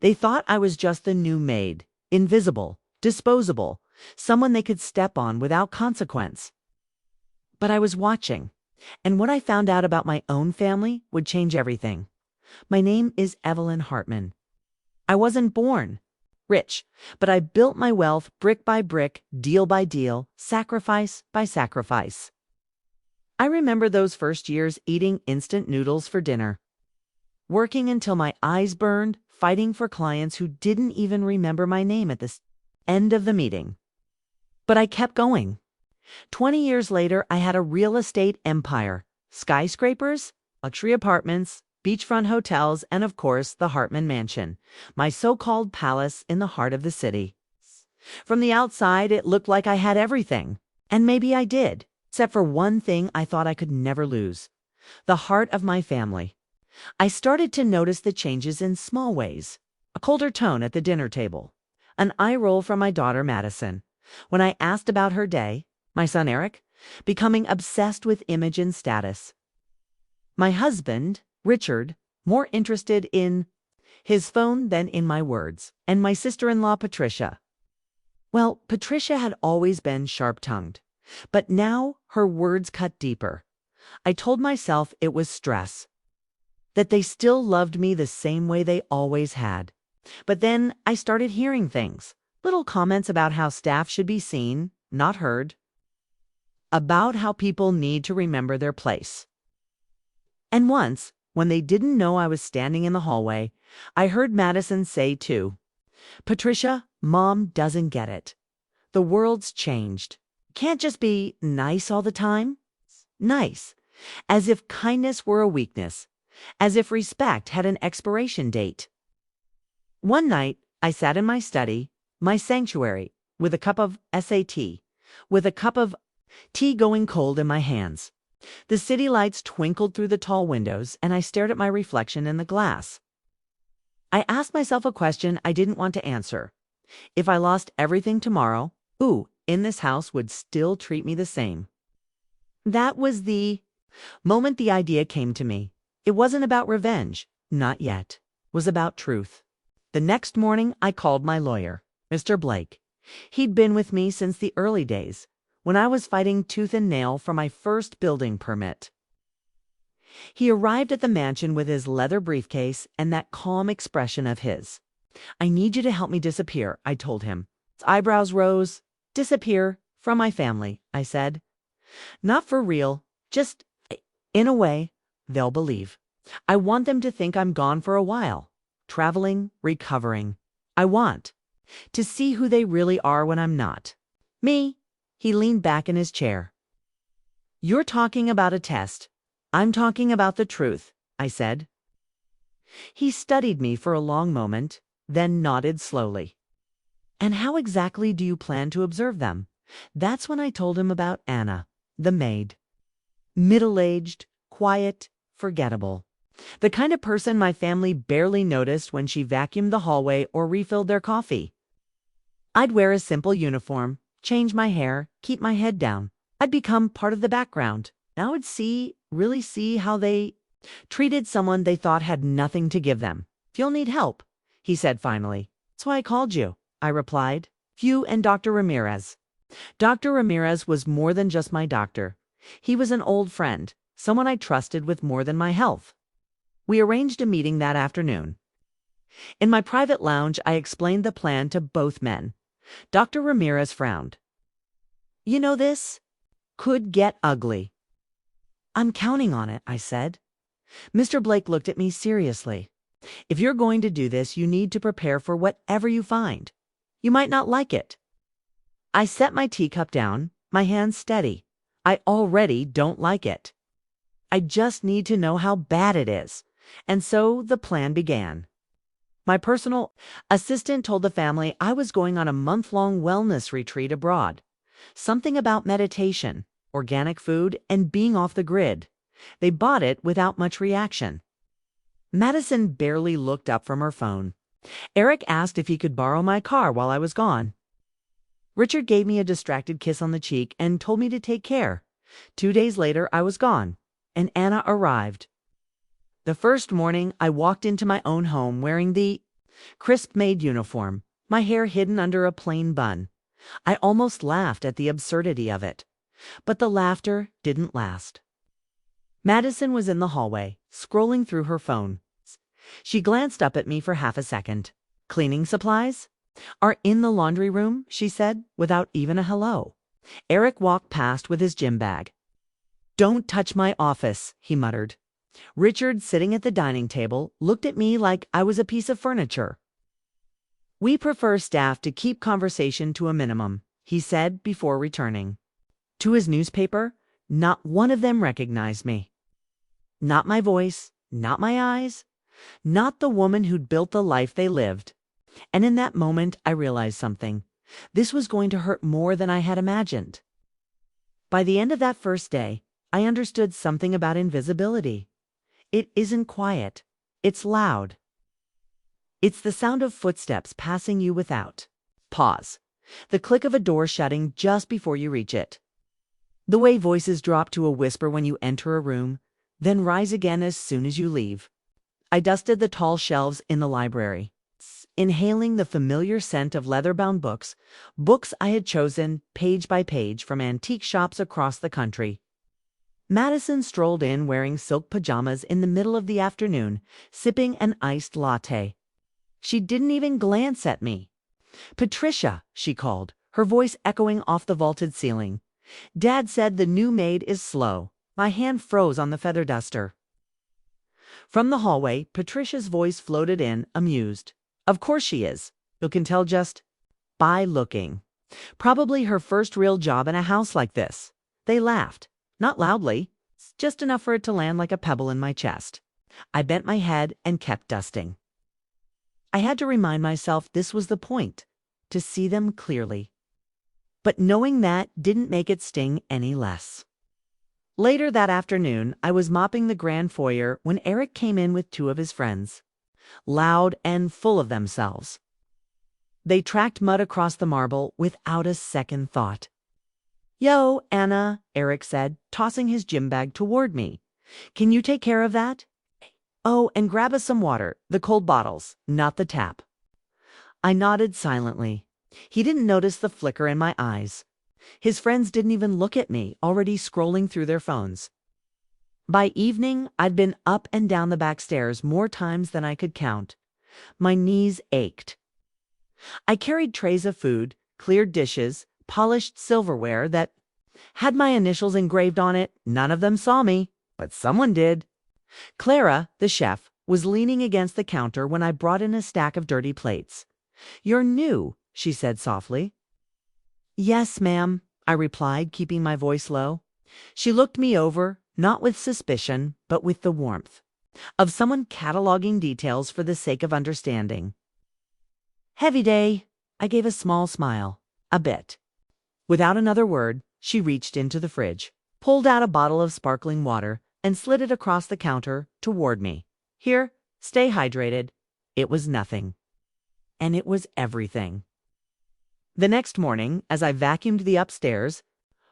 They thought I was just the new maid, invisible, disposable, someone they could step on without consequence. But I was watching, and what I found out about my own family would change everything. My name is Evelyn Hartman. I wasn't born rich, but I built my wealth brick by brick, deal by deal, sacrifice by sacrifice. I remember those first years eating instant noodles for dinner, working until my eyes burned, fighting for clients who didn't even remember my name at the end of the meeting. But I kept going. 20 years later, I had a real estate empire, skyscrapers, luxury apartments, beachfront hotels, and of course, the Hartman Mansion, my so-called palace in the heart of the city. From the outside, it looked like I had everything. And maybe I did, except for one thing I thought I could never lose: the heart of my family. I started to notice the changes in small ways. A colder tone at the dinner table. An eye roll from my daughter Madison when I asked about her day. My son Eric, becoming obsessed with image and status. My husband, Richard, more interested in his phone than in my words. And my sister-in-law Patricia. Well, Patricia had always been sharp-tongued, but now her words cut deeper. I told myself it was stress, that they still loved me the same way they always had. But then I started hearing things, little comments about how staff should be seen, not heard, about how people need to remember their place. And once, when they didn't know I was standing in the hallway, I heard Madison say too, "Patricia, Mom doesn't get it. The world's changed. Can't just be nice all the time. Nice, as if kindness were a weakness, as if respect had an expiration date." One night, I sat in my study, my sanctuary, with a cup of tea going cold in my hands. The city lights twinkled through the tall windows, and I stared at my reflection in the glass. I asked myself a question I didn't want to answer. If I lost everything tomorrow, who in this house would still treat me the same? That was the moment the idea came to me. It wasn't about revenge, not yet. It was about truth. The next morning, I called my lawyer, Mr. Blake. He'd been with me since the early days, when I was fighting tooth and nail for my first building permit. He arrived at the mansion with his leather briefcase and that calm expression of his. "I need you to help me disappear," I told him. His eyebrows rose. "Disappear from my family," I said. "Not for real, just in a way they'll believe. I want them to think I'm gone for a while, traveling, recovering. I want to see who they really are when I'm not. Me." He leaned back in his chair. "You're talking about a test. I'm talking about the truth," I said. He studied me for a long moment, then nodded slowly. "And how exactly do you plan to observe them?" That's when I told him about Anna, the maid. Middle-aged, quiet, forgettable. The kind of person my family barely noticed when she vacuumed the hallway or refilled their coffee. I'd wear a simple uniform, change my hair, keep my head down. I'd become part of the background. I would really see how they treated someone they thought had nothing to give them. "If you'll need help," he said finally. "That's why I called you," I replied. "You and Dr. Ramirez." Dr. Ramirez was more than just my doctor. He was an old friend, someone I trusted with more than my health. We arranged a meeting that afternoon. In my private lounge, I explained the plan to both men. Dr. Ramirez frowned. "You know, this could get ugly." "I'm counting on it," I said. Mr. Blake looked at me seriously. "If you're going to do this, you need to prepare for whatever you find. You might not like it." I set my teacup down, my hands steady. "I already don't like it. I just need to know how bad it is." And so the plan began. My personal assistant told the family I was going on a month-long wellness retreat abroad. Something about meditation, organic food, and being off the grid. They bought it without much reaction. Madison barely looked up from her phone. Eric asked if he could borrow my car while I was gone. Richard gave me a distracted kiss on the cheek and told me to take care. 2 days later, I was gone, and Anna arrived. The first morning, I walked into my own home wearing the Crisp Maid uniform, my hair hidden under a plain bun. I almost laughed at the absurdity of it. But the laughter didn't last. Madison was in the hallway, scrolling through her phone. She glanced up at me for half a second. "Cleaning supplies are in the laundry room," she said, without even a hello. Eric walked past with his gym bag. "Don't touch my office," he muttered. Richard, sitting at the dining table, looked at me like I was a piece of furniture. "We prefer staff to keep conversation to a minimum," he said before returning. To his newspaper, not one of them recognized me. Not my voice, not my eyes, not the woman who'd built the life they lived. And in that moment, I realized something. This was going to hurt more than I had imagined. By the end of that first day, I understood something about invisibility. It isn't quiet. It's loud. It's the sound of footsteps passing you without pause. The click of a door shutting just before you reach it. The way voices drop to a whisper when you enter a room, then rise again as soon as you leave. I dusted the tall shelves in the library, inhaling the familiar scent of leather-bound books, books I had chosen page by page from antique shops across the country. Madison strolled in wearing silk pajamas in the middle of the afternoon, sipping an iced latte. She didn't even glance at me. "Patricia," she called, her voice echoing off the vaulted ceiling. "Dad said the new maid is slow." My hand froze on the feather duster. From the hallway, Patricia's voice floated in, amused. "Of course she is. You can tell just by looking. Probably her first real job in a house like this." They laughed. Not loudly, just enough for it to land like a pebble in my chest. I bent my head and kept dusting. I had to remind myself this was the point, to see them clearly. But knowing that didn't make it sting any less. Later that afternoon, I was mopping the grand foyer when Eric came in with two of his friends, loud and full of themselves. They tracked mud across the marble without a second thought. "Yo, Anna," Eric said, tossing his gym bag toward me. "Can you take care of that? Oh, and grab us some water, the cold bottles, not the tap." I nodded silently. He didn't notice the flicker in my eyes. His friends didn't even look at me, already scrolling through their phones. By evening, I'd been up and down the back stairs more times than I could count. My knees ached. I carried trays of food, cleared dishes, polished silverware that had my initials engraved on it. None of them saw me, but someone did. Clara, the chef, was leaning against the counter when I brought in a stack of dirty plates. "You're new," she said softly. "Yes, ma'am," I replied, keeping my voice low. She looked me over, not with suspicion, but with the warmth of someone cataloging details for the sake of understanding. "Heavy day." I gave a small smile. "A bit." Without another word, she reached into the fridge, pulled out a bottle of sparkling water, and slid it across the counter toward me. "Here, stay hydrated." It was nothing. And it was everything. The next morning, as I vacuumed the upstairs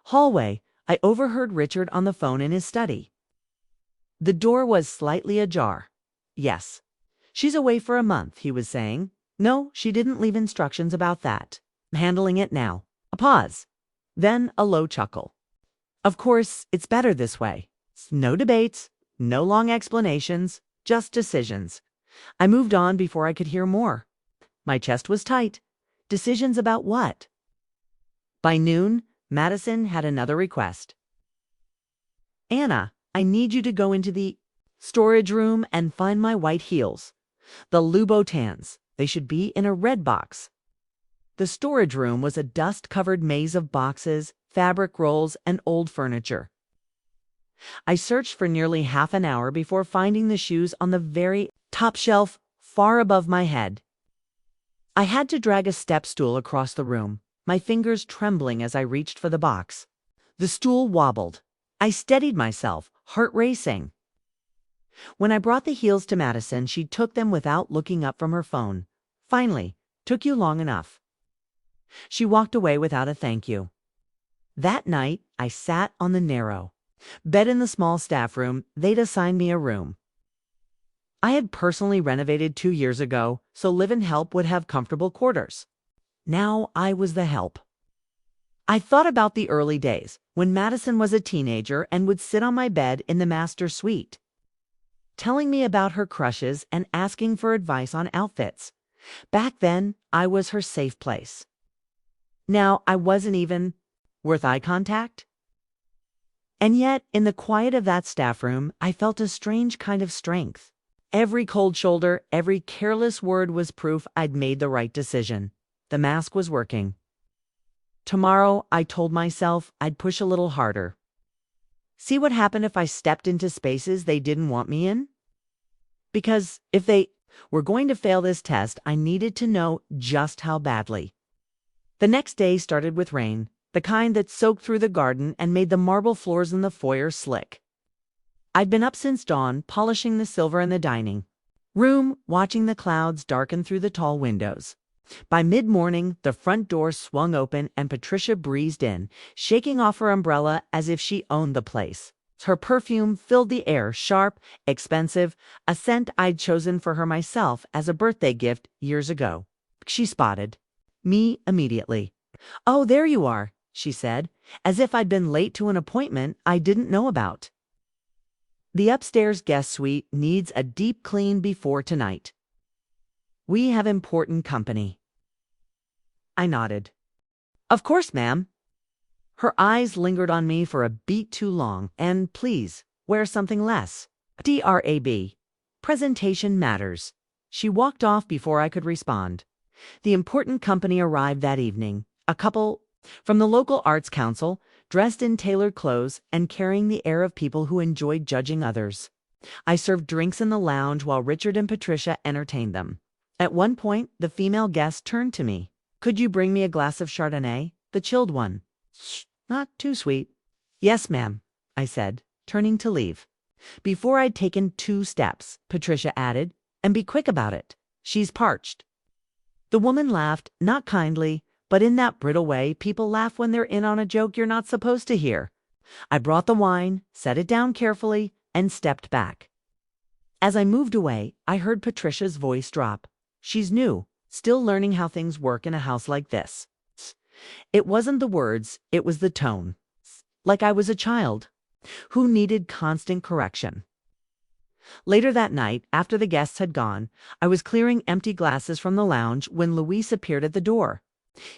hallway, I overheard Richard on the phone in his study. The door was slightly ajar. "Yes, she's away for a month," he was saying. "No, she didn't leave instructions about that. I'm handling it now." A pause. Then a low chuckle. "Of course, it's better this way. No debates, no long explanations, just decisions." I moved on before I could hear more. My chest was tight. Decisions about what? By noon, Madison had another request. "Anna, I need you to go into the storage room and find my white heels. The Louboutins. They should be in a red box." The storage room was a dust-covered maze of boxes, fabric rolls, and old furniture. I searched for nearly half an hour before finding the shoes on the very top shelf, far above my head. I had to drag a step stool across the room, my fingers trembling as I reached for the box. The stool wobbled. I steadied myself, heart racing. When I brought the heels to Madison, she took them without looking up from her phone. "Finally, took you long enough." She walked away without a thank you. That night, I sat on the narrow bed in the small staff room. They'd assigned me a room. I had personally renovated 2 years ago, so live-in help would have comfortable quarters. Now I was the help. I thought about the early days, when Madison was a teenager and would sit on my bed in the master suite, telling me about her crushes and asking for advice on outfits. Back then, I was her safe place. Now I wasn't even worth eye contact. And yet, in the quiet of that staff room, I felt a strange kind of strength. Every cold shoulder, every careless word was proof I'd made the right decision. The mask was working. Tomorrow, I told myself I'd push a little harder. See what happened if I stepped into spaces they didn't want me in? Because if they were going to fail this test, I needed to know just how badly. The next day started with rain, the kind that soaked through the garden and made the marble floors in the foyer slick. I'd been up since dawn, polishing the silver in the dining room, watching the clouds darken through the tall windows. By mid-morning, the front door swung open and Patricia breezed in, shaking off her umbrella as if she owned the place. Her perfume filled the air, sharp, expensive, a scent I'd chosen for her myself as a birthday gift years ago. She spotted me immediately. "Oh, there you are," she said, as if I'd been late to an appointment I didn't know about. "The upstairs guest suite needs a deep clean before tonight. We have important company." I nodded. "Of course, ma'am." Her eyes lingered on me for a beat too long. "And please, wear something less. DRAB. Presentation matters." She walked off before I could respond. The important company arrived that evening. A couple from the local arts council, dressed in tailored clothes and carrying the air of people who enjoyed judging others. I served drinks in the lounge while Richard and Patricia entertained them. At one point, the female guest turned to me. "Could you bring me a glass of Chardonnay? The chilled one. Not too sweet." "Yes, ma'am," I said, turning to leave. Before I'd taken 2 steps, Patricia added, "And be quick about it. She's parched." The woman laughed, not kindly, but in that brittle way people laugh when they're in on a joke you're not supposed to hear. I brought the wine, set it down carefully, and stepped back. As I moved away, I heard Patricia's voice drop. She's new, still learning how things work in a house like this. It wasn't the words, it was the tone. Like I was a child who needed constant correction. Later that night, after the guests had gone, I was clearing empty glasses from the lounge when Luis appeared at the door.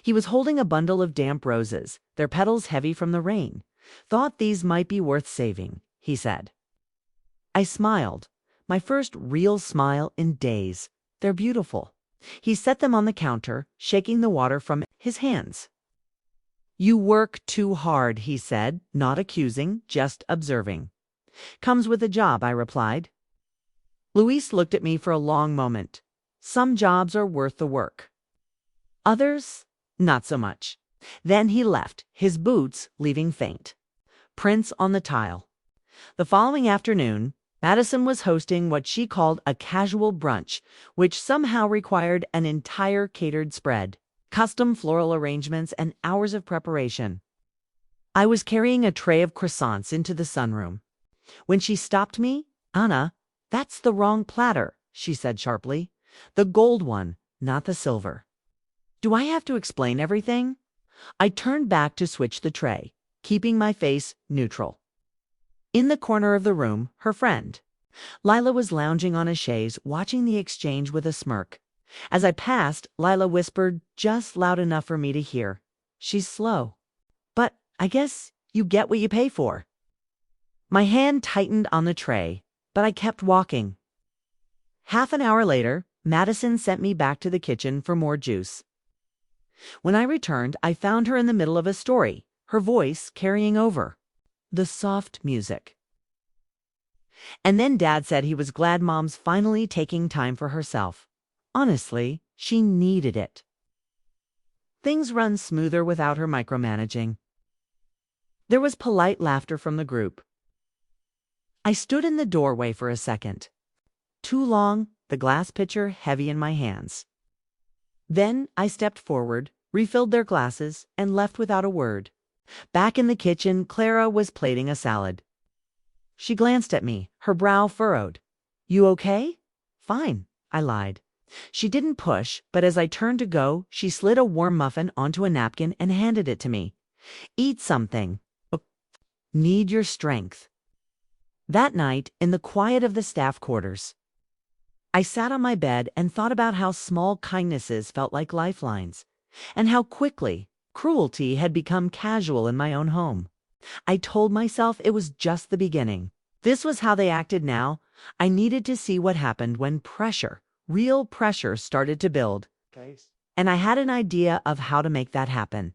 He was holding a bundle of damp roses, their petals heavy from the rain. "Thought these might be worth saving," he said. I smiled, my first real smile in days. "They're beautiful." He set them on the counter, shaking the water from his hands. "You work too hard," he said, not accusing, just observing. "Comes with the job," I replied. Luis looked at me for a long moment. "Some jobs are worth the work. Others, not so much." Then he left, his boots leaving faint prints on the tile. The following afternoon, Madison was hosting what she called a casual brunch, which somehow required an entire catered spread, custom floral arrangements, and hours of preparation. I was carrying a tray of croissants into the sunroom when she stopped me. "Anna, that's the wrong platter," she said sharply. "The gold one, not the silver." "Do I have to explain everything?" I turned back to switch the tray, keeping my face neutral. In the corner of the room, her friend Lila was lounging on a chaise, watching the exchange with a smirk. As I passed, Lila whispered, just loud enough for me to hear, "She's slow. But I guess you get what you pay for." My hand tightened on the tray, but I kept walking. Half an hour later, Madison sent me back to the kitchen for more juice. When I returned, I found her in the middle of a story, her voice carrying over the soft music. And then Dad said he was glad Mom's finally taking time for herself. Honestly, she needed it. Things run smoother without her micromanaging. There was polite laughter from the group. I stood in the doorway for a second. Too long, the glass pitcher heavy in my hands. Then I stepped forward, refilled their glasses, and left without a word. Back in the kitchen, Clara was plating a salad. She glanced at me, her brow furrowed. "You okay?" Fine, I lied. She didn't push, but as I turned to go, she slid a warm muffin onto a napkin and handed it to me. Eat something. Need your strength. That night, in the quiet of the staff quarters, I sat on my bed and thought about how small kindnesses felt like lifelines, and how quickly cruelty had become casual in my own home. I told myself it was just the beginning. This was how they acted now. I needed to see what happened when pressure, real pressure, started to build. And I had an idea of how to make that happen.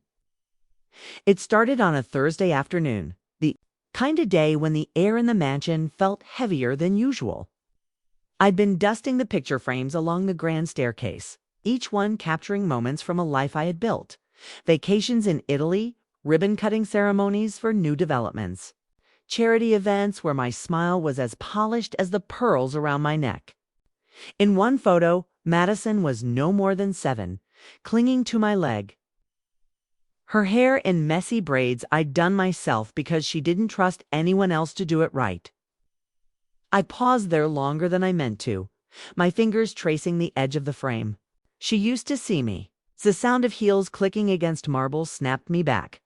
It started on a Thursday afternoon, the kind of day when the air in the mansion felt heavier than usual. I'd been dusting the picture frames along the grand staircase, each one capturing moments from a life I had built. Vacations in Italy, ribbon-cutting ceremonies for new developments, charity events where my smile was as polished as the pearls around my neck. In one photo, Madison was no more than 7, clinging to my leg. Her hair in messy braids I'd done myself because she didn't trust anyone else to do it right. I paused there longer than I meant to, my fingers tracing the edge of the frame. She used to see me. The sound of heels clicking against marble snapped me back.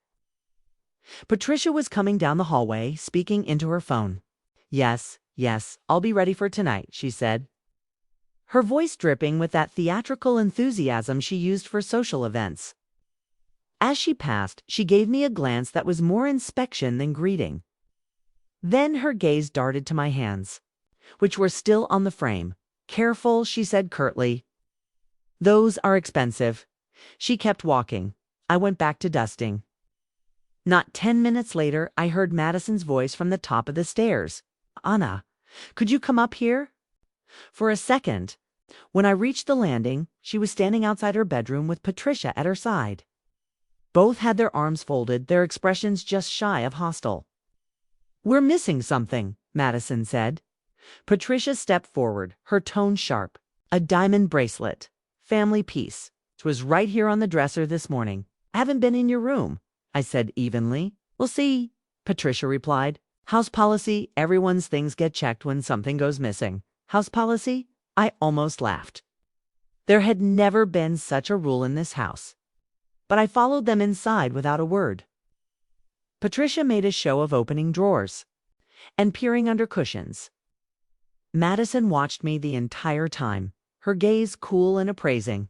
Patricia was coming down the hallway, speaking into her phone. Yes, I'll be ready for tonight, she said, her voice dripping with that theatrical enthusiasm she used for social events. As she passed, she gave me a glance that was more inspection than greeting. Then her gaze darted to my hands, which were still on the frame. Careful, she said curtly. Those are expensive. She kept walking. I went back to dusting. Not 10 minutes later, I heard Madison's voice from the top of the stairs. Anna, could you come up here? For a second, when I reached the landing, she was standing outside her bedroom with Patricia at her side. Both had their arms folded, their expressions just shy of hostile. We're missing something, Madison said. Patricia stepped forward, her tone sharp. A diamond bracelet. Family piece. It was right here on the dresser this morning. I haven't been in your room, I said evenly. We'll see, Patricia replied. House policy, everyone's things get checked when something goes missing. House policy? I almost laughed. There had never been such a rule in this house. But I followed them inside without a word. Patricia made a show of opening drawers and peering under cushions. Madison watched me the entire time, her gaze cool and appraising.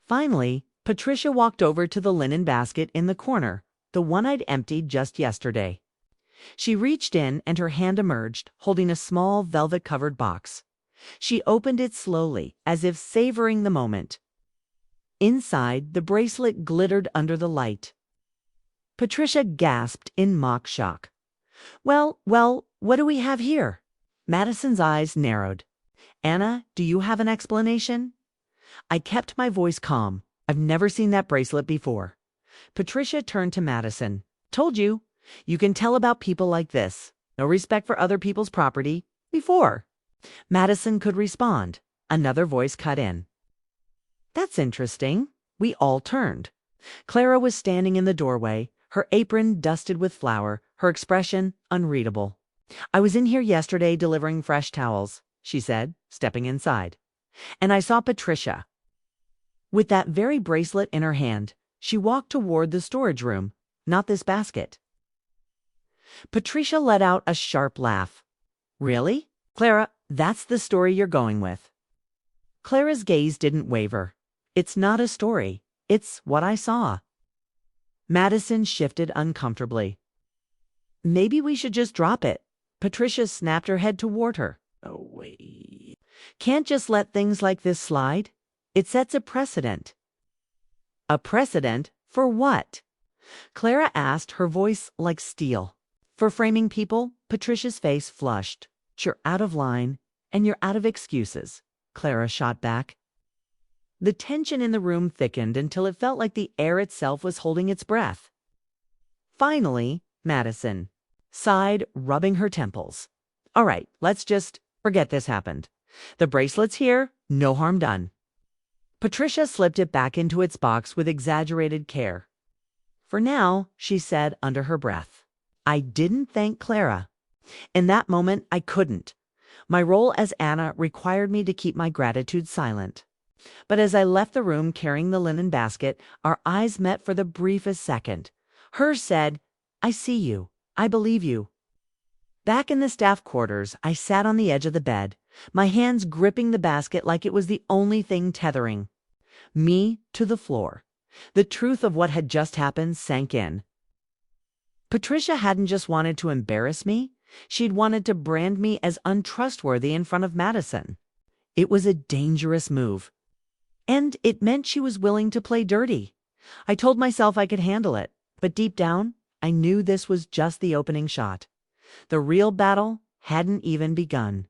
Finally, Patricia walked over to the linen basket in the corner, the one I'd emptied just yesterday. She reached in and her hand emerged, holding a small velvet-covered box. She opened it slowly, as if savoring the moment. Inside, the bracelet glittered under the light. Patricia gasped in mock shock. Well, what do we have here? Madison's eyes narrowed. Anna, do you have an explanation? I kept my voice calm. I've never seen that bracelet before. Patricia turned to Madison. Told you. You can tell about people like this. No respect for other people's property. Before Madison could respond, another voice cut in. That's interesting. We all turned. Clara was standing in the doorway, her apron dusted with flour, her expression unreadable. I was in here yesterday delivering fresh towels, she said, stepping inside. And I saw Patricia. With that very bracelet in her hand, she walked toward the storage room, not this basket. Patricia let out a sharp laugh. Really? Clara, that's the story you're going with. Clara's gaze didn't waver. It's not a story. It's what I saw. Madison shifted uncomfortably. Maybe we should just drop it. Patricia snapped her head toward her. Oh, wait. Can't just let things like this slide. It sets a precedent. A precedent for what? Clara asked, her voice like steel. For framing people, Patricia's face flushed. You're out of line, and you're out of excuses, Clara shot back. The tension in the room thickened until it felt like the air itself was holding its breath. Finally, Madison sighed, rubbing her temples. All right, let's just forget this happened. The bracelet's here, no harm done. Patricia slipped it back into its box with exaggerated care. For now, she said under her breath. I didn't thank Clara. In that moment, I couldn't. My role as Anna required me to keep my gratitude silent. But as I left the room carrying the linen basket, our eyes met for the briefest second. Hers said, "I see you. I believe you." Back in the staff quarters, I sat on the edge of the bed, my hands gripping the basket like it was the only thing tethering me to the floor. The truth of what had just happened sank in. Patricia hadn't just wanted to embarrass me, she'd wanted to brand me as untrustworthy in front of Madison. It was a dangerous move. And it meant she was willing to play dirty. I told myself I could handle it, but deep down, I knew this was just the opening shot. The real battle hadn't even begun.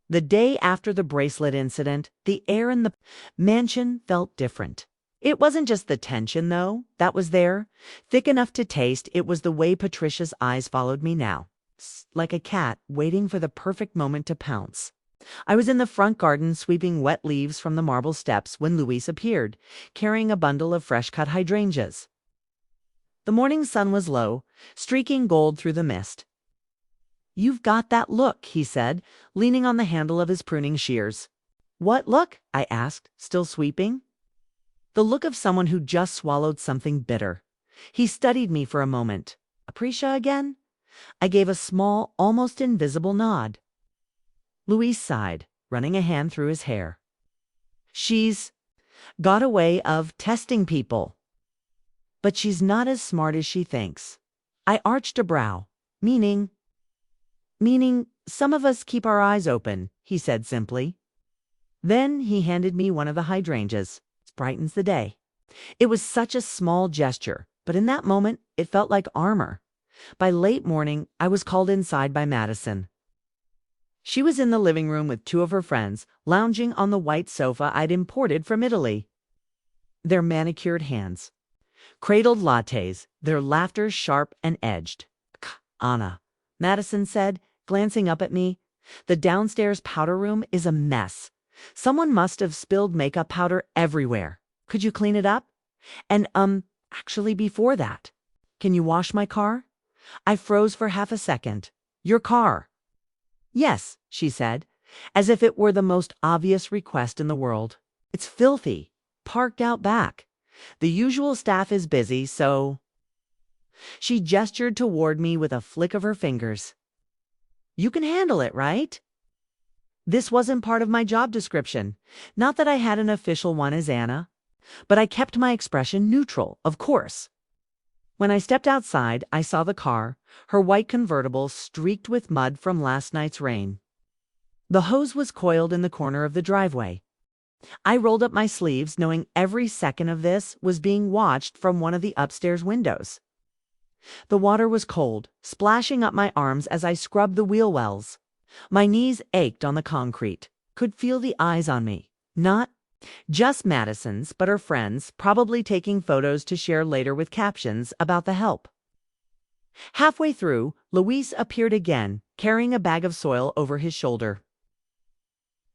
The day after the bracelet incident, the air in the mansion felt different. It wasn't just the tension, though, that was there. Thick enough to taste, it was the way Patricia's eyes followed me now, like a cat waiting for the perfect moment to pounce. I was in the front garden sweeping wet leaves from the marble steps when Luis appeared, carrying a bundle of fresh-cut hydrangeas. The morning sun was low, streaking gold through the mist. "You've got that look," he said, leaning on the handle of his pruning shears. "What look?" I asked, still sweeping. "The look of someone who just swallowed something bitter." He studied me for a moment. "Aprecia again?" I gave a small, almost invisible nod. Luis sighed, running a hand through his hair. "She's got a way of testing people. But she's not as smart as she thinks." I arched a brow. Meaning some of us keep our eyes open," he said simply. Then he handed me one of the hydrangeas. It brightens the day. It was such a small gesture, but in that moment, it felt like armor. By late morning, I was called inside by Madison. She was in the living room with two of her friends, lounging on the white sofa I'd imported from Italy. Their manicured hands cradled lattes, their laughter sharp and edged. "Anna," Madison said, glancing up at me, "the downstairs powder room is a mess. Someone must have spilled makeup powder everywhere. Could you clean it up? And, actually before that, can you wash my car?" I froze for half a second. "Your car?" "Yes," she said, as if it were the most obvious request in the world. "It's filthy, parked out back. The usual staff is busy, so—" She gestured toward me with a flick of her fingers. "You can handle it, right?" This wasn't part of my job description. Not that I had an official one as Anna. But I kept my expression neutral, of course. When I stepped outside, I saw the car, her white convertible streaked with mud from last night's rain. The hose was coiled in the corner of the driveway. I rolled up my sleeves, knowing every second of this was being watched from one of the upstairs windows. The water was cold, splashing up my arms as I scrubbed the wheel wells. My knees ached on the concrete, could feel the eyes on me. Not just Madison's, but her friends, probably taking photos to share later with captions about the help. Halfway through, Luis appeared again, carrying a bag of soil over his shoulder.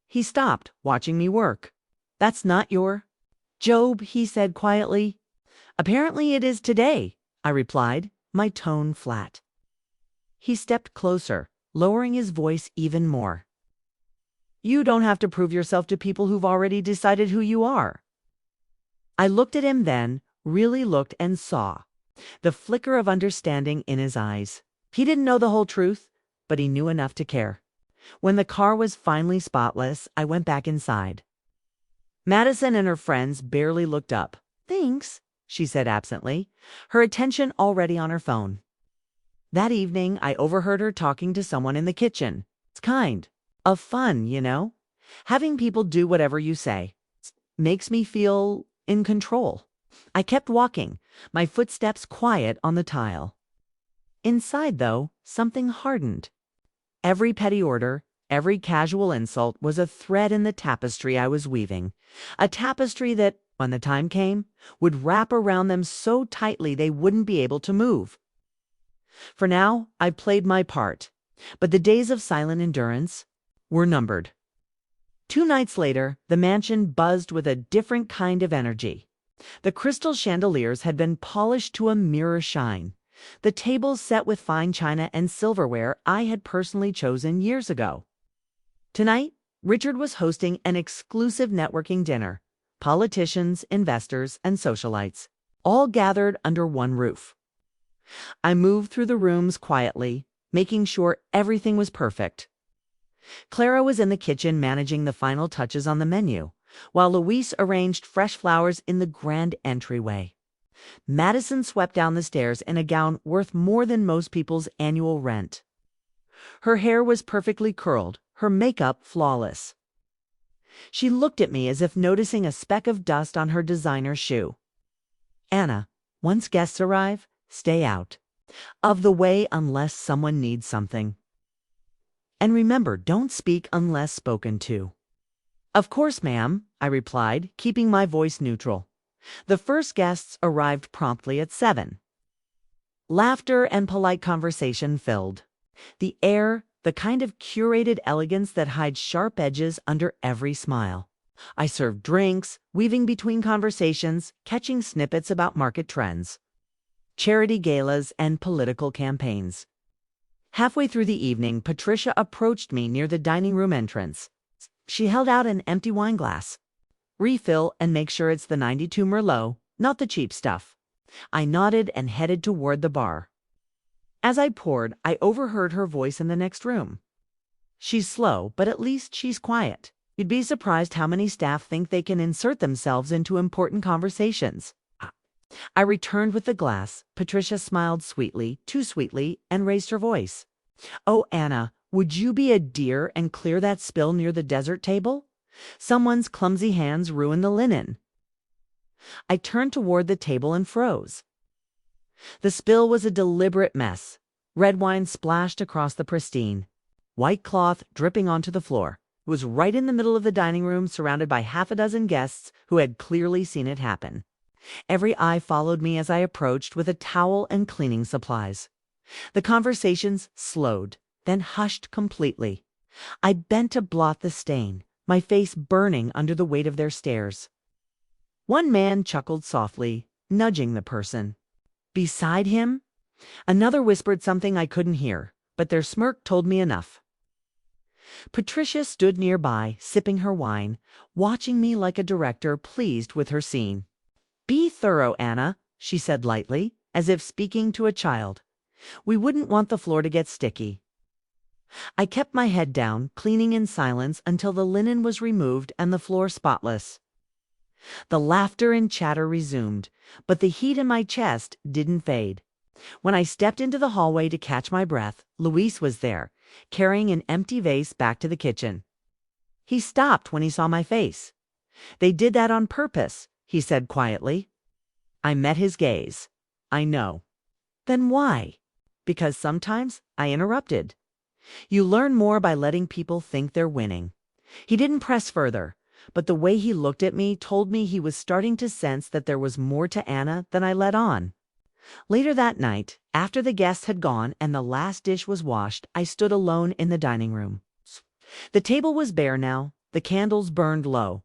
He stopped, watching me work. "That's not your job," he said quietly. "Apparently it is today," I replied, my tone flat. He stepped closer, lowering his voice even more. "You don't have to prove yourself to people who've already decided who you are." I looked at him then, really looked and saw the flicker of understanding in his eyes. He didn't know the whole truth, but he knew enough to care. When the car was finally spotless, I went back inside. Madison and her friends barely looked up. "Thanks," she said absently, her attention already on her phone. That evening, I overheard her talking to someone in the kitchen. It's kind of fun, you know? Having people do whatever you say. Makes me feel in control. I kept walking, my footsteps quiet on the tile. Inside, though, something hardened. Every petty order, every casual insult was a thread in the tapestry I was weaving. A tapestry that, when the time came, would wrap around them so tightly they wouldn't be able to move. For now, I played my part, but the days of silent endurance were numbered. 2 nights later, the mansion buzzed with a different kind of energy. The crystal chandeliers had been polished to a mirror shine. The tables set with fine china and silverware I had personally chosen years ago. Tonight, Richard was hosting an exclusive networking dinner. Politicians, investors, and socialites, all gathered under one roof. I moved through the rooms quietly, making sure everything was perfect. Clara was in the kitchen managing the final touches on the menu, while Luis arranged fresh flowers in the grand entryway. Madison swept down the stairs in a gown worth more than most people's annual rent. Her hair was perfectly curled, her makeup flawless. She looked at me as if noticing a speck of dust on her designer shoe. "Anna, once guests arrive, stay out of the way unless someone needs something. And remember, don't speak unless spoken to." "Of course, ma'am," I replied, keeping my voice neutral. The first guests arrived promptly at 7. Laughter and polite conversation filled the air, the kind of curated elegance that hides sharp edges under every smile. I served drinks, weaving between conversations, catching snippets about market trends, charity galas, and political campaigns. Halfway through the evening, Patricia approached me near the dining room entrance. She held out an empty wine glass. "Refill and make sure it's the 92 Merlot, not the cheap stuff." I nodded and headed toward the bar. As I poured, I overheard her voice in the next room. "She's slow, but at least she's quiet. You'd be surprised how many staff think they can insert themselves into important conversations." I returned with the glass. Patricia smiled sweetly, too sweetly, and raised her voice. "Oh, Anna, would you be a dear and clear that spill near the dessert table? Someone's clumsy hands ruined the linen." I turned toward the table and froze. The spill was a deliberate mess. Red wine splashed across the pristine white cloth, dripping onto the floor. It was right in the middle of the dining room, surrounded by half a dozen guests who had clearly seen it happen. Every eye followed me as I approached with a towel and cleaning supplies. The conversations slowed, then hushed completely. I bent to blot the stain, my face burning under the weight of their stares. One man chuckled softly, nudging the person beside him. Another whispered something I couldn't hear, but their smirk told me enough. Patricia stood nearby, sipping her wine, watching me like a director pleased with her scene. "Be thorough, Anna," she said lightly, as if speaking to a child. "We wouldn't want the floor to get sticky." I kept my head down, cleaning in silence until the linen was removed and the floor spotless. The laughter and chatter resumed, but the heat in my chest didn't fade. When I stepped into the hallway to catch my breath, Luis was there, carrying an empty vase back to the kitchen. He stopped when he saw my face. "They did that on purpose," he said quietly. I met his gaze. "I know." "Then why?" "Because sometimes," I interrupted, "you learn more by letting people think they're winning." He didn't press further, but the way he looked at me told me he was starting to sense that there was more to Anna than I let on. Later that night, after the guests had gone and the last dish was washed, I stood alone in the dining room. The table was bare now, the candles burned low.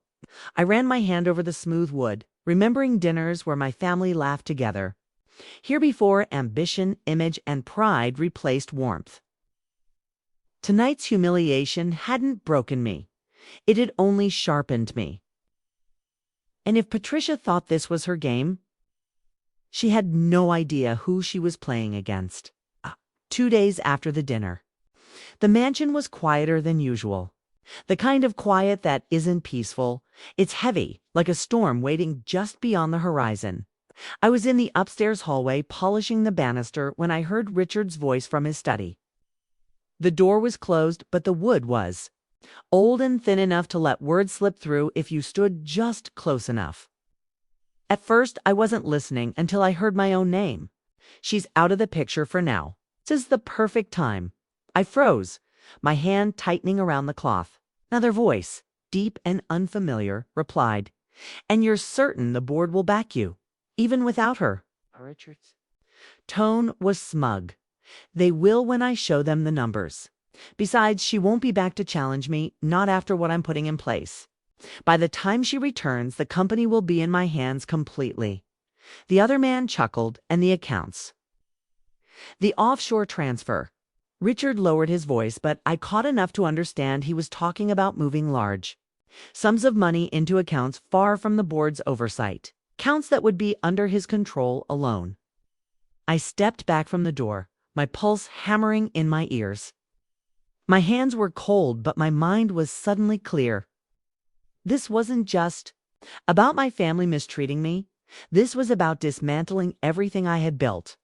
I ran my hand over the smooth wood, remembering dinners where my family laughed together. Here before, ambition, image, and pride replaced warmth. Tonight's humiliation hadn't broken me. It had only sharpened me. And if Patricia thought this was her game, she had no idea who she was playing against. 2 days after the dinner, the mansion was quieter than usual. The kind of quiet that isn't peaceful. It's heavy, like a storm waiting just beyond the horizon. I was in the upstairs hallway polishing the banister when I heard Richard's voice from his study. The door was closed, but the wood was old and thin enough to let words slip through if you stood just close enough. At first, I wasn't listening until I heard my own name. "She's out of the picture for now. This is the perfect time." I froze, my hand tightening around the cloth. Another voice, deep and unfamiliar, replied, "And you're certain the board will back you, even without her?" Richard's tone was smug. "They will when I show them the numbers. Besides, she won't be back to challenge me, not after what I'm putting in place. By the time she returns, the company will be in my hands completely." The other man chuckled, "And the accounts." "The offshore transfer. Richard lowered his voice, but I caught enough to understand he was talking about moving large sums of money into accounts far from the board's oversight, accounts that would be under his control alone. I stepped back from the door, my pulse hammering in my ears. My hands were cold, but my mind was suddenly clear. This wasn't just about my family mistreating me. This was about dismantling everything I had built,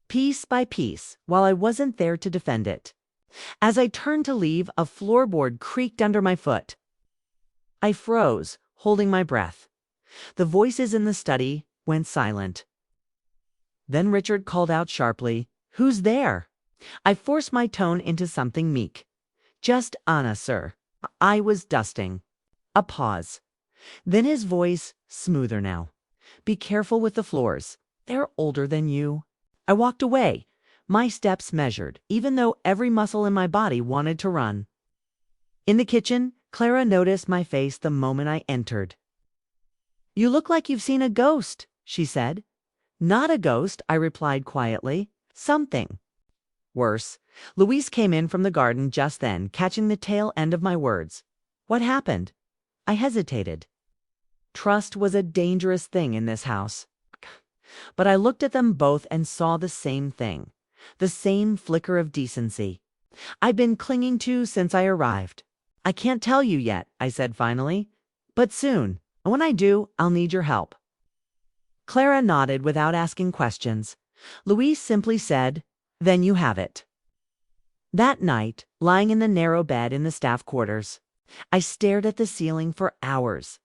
piece by piece, while I wasn't there to defend it. As I turned to leave, a floorboard creaked under my foot. I froze, holding my breath. The voices in the study went silent. Then Richard called out sharply, "Who's there?" I forced my tone into something meek. "Just Anna, sir. I was dusting." A pause. Then his voice, smoother now. "Be careful with the floors. They're older than you." I walked away, my steps measured, even though every muscle in my body wanted to run. In the kitchen, Clara noticed my face the moment I entered. "You look like you've seen a ghost," she said. "Not a ghost," I replied quietly. "Something worse." Louise came in from the garden just then, catching the tail end of my words. "What happened?" I hesitated. Trust was a dangerous thing in this house. But I looked at them both and saw the same thing, the same flicker of decency I've been clinging to since I arrived. "I can't tell you yet," I said finally, "but soon. And when I do, I'll need your help." Clara nodded without asking questions. Louise simply said, "Then you have it." That night, lying in the narrow bed in the staff quarters, I stared at the ceiling for hours.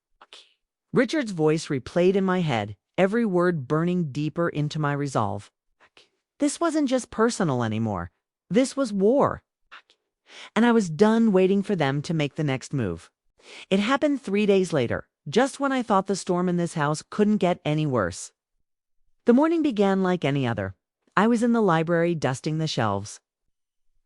Richard's voice replayed in my head, every word burning deeper into my resolve. This wasn't just personal anymore. This was war. And I was done waiting for them to make the next move. It happened 3 days later, just when I thought the storm in this house couldn't get any worse. The morning began like any other. I was in the library dusting the shelves,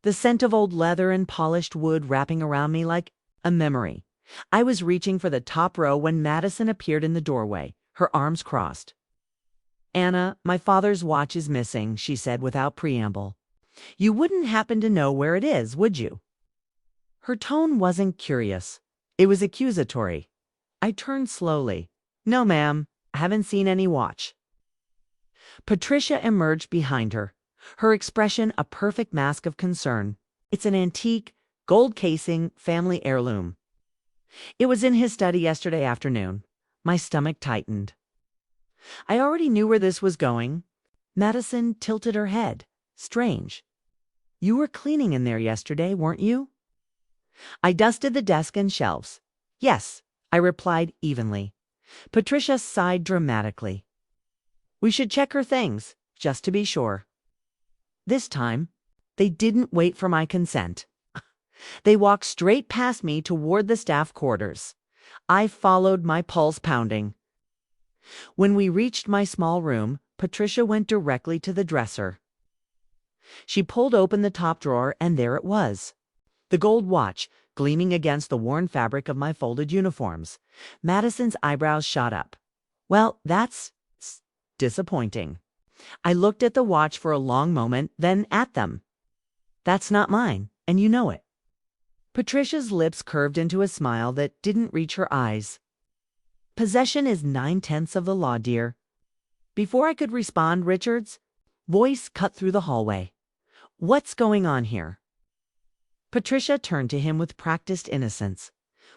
the scent of old leather and polished wood wrapping around me like a memory. I was reaching for the top row when Madison appeared in the doorway, her arms crossed. "Anna, my father's watch is missing," she said without preamble. "You wouldn't happen to know where it is, would you?" Her tone wasn't curious. It was accusatory. I turned slowly. "No, ma'am, I haven't seen any watch." Patricia emerged behind her, her expression a perfect mask of concern. "It's an antique, gold casing, family heirloom. It was in his study yesterday afternoon." My stomach tightened. I already knew where this was going. Madison tilted her head. "Strange. You were cleaning in there yesterday, weren't you?" I dusted the desk and shelves. "Yes," I replied evenly. Patricia sighed dramatically. "We should check her things, just to be sure." This time, they didn't wait for my consent. They walked straight past me toward the staff quarters. I followed, my pulse pounding. When we reached my small room, Patricia went directly to the dresser. She pulled open the top drawer, and there it was. The gold watch, gleaming against the worn fabric of my folded uniforms. Madison's eyebrows shot up. "Well, that's disappointing." I looked at the watch for a long moment, then at them. "That's not mine, and you know it." Patricia's lips curved into a smile that didn't reach her eyes. "Possession is 9/10 of the law, dear." Before I could respond, Richard's voice cut through the hallway. "What's going on here?" Patricia turned to him with practiced innocence.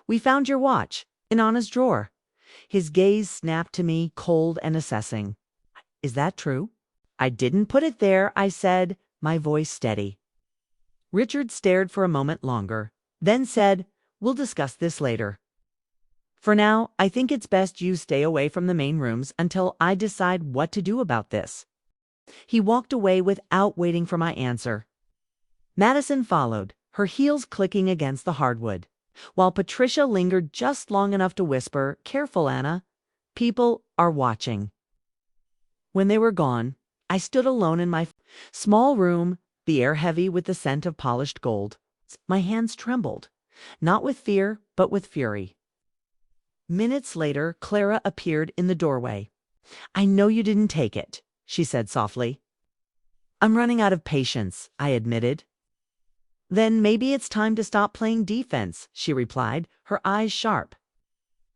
"We found your watch in Anna's drawer." His gaze snapped to me, cold and assessing. "Is that true?" "I didn't put it there," I said, my voice steady. Richard stared for a moment longer, then said, "We'll discuss this later. For now, I think it's best you stay away from the main rooms until I decide what to do about this." He walked away without waiting for my answer. Madison followed, her heels clicking against the hardwood, while Patricia lingered just long enough to whisper, "Careful, Anna. People are watching." When they were gone, I stood alone in my small room, the air heavy with the scent of polished gold. My hands trembled, not with fear, but with fury. Minutes later, Clara appeared in the doorway. "I know you didn't take it," she said softly. I'm running out of patience, I admitted. Then maybe it's time to stop playing defense, she replied, her eyes sharp.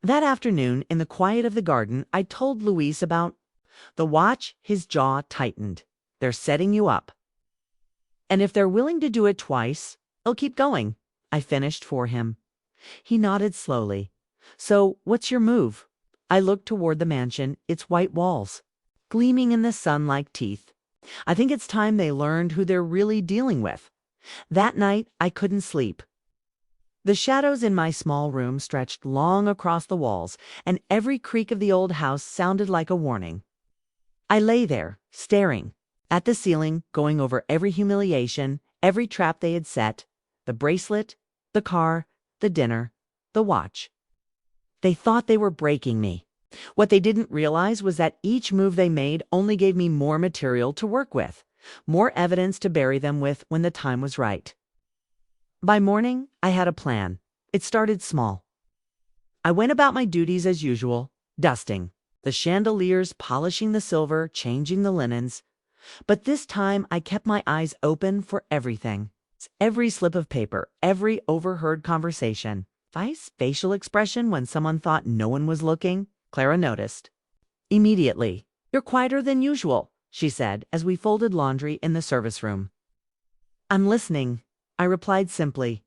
That afternoon, in the quiet of the garden, I told Luis about the watch. His jaw tightened. They're setting you up. And if they're willing to do it twice, they'll keep going, I finished for him. He nodded slowly. So, what's your move? I looked toward the mansion, its white walls, gleaming in the sun like teeth. I think it's time they learned who they're really dealing with. That night, I couldn't sleep. The shadows in my small room stretched long across the walls, and every creak of the old house sounded like a warning. I lay there, staring at the ceiling, going over every humiliation, every trap they had set, the bracelet, the car, the dinner, the watch. They thought they were breaking me. What they didn't realize was that each move they made only gave me more material to work with, more evidence to bury them with when the time was right. By morning, I had a plan. It started small. I went about my duties as usual, dusting the chandeliers, polishing the silver, changing the linens. But this time, I kept my eyes open for everything. Every slip of paper, every overheard conversation. Vice facial expression when someone thought no one was looking, Clara noticed. Immediately. You're quieter than usual, she said as we folded laundry in the service room. I'm listening, I replied simply.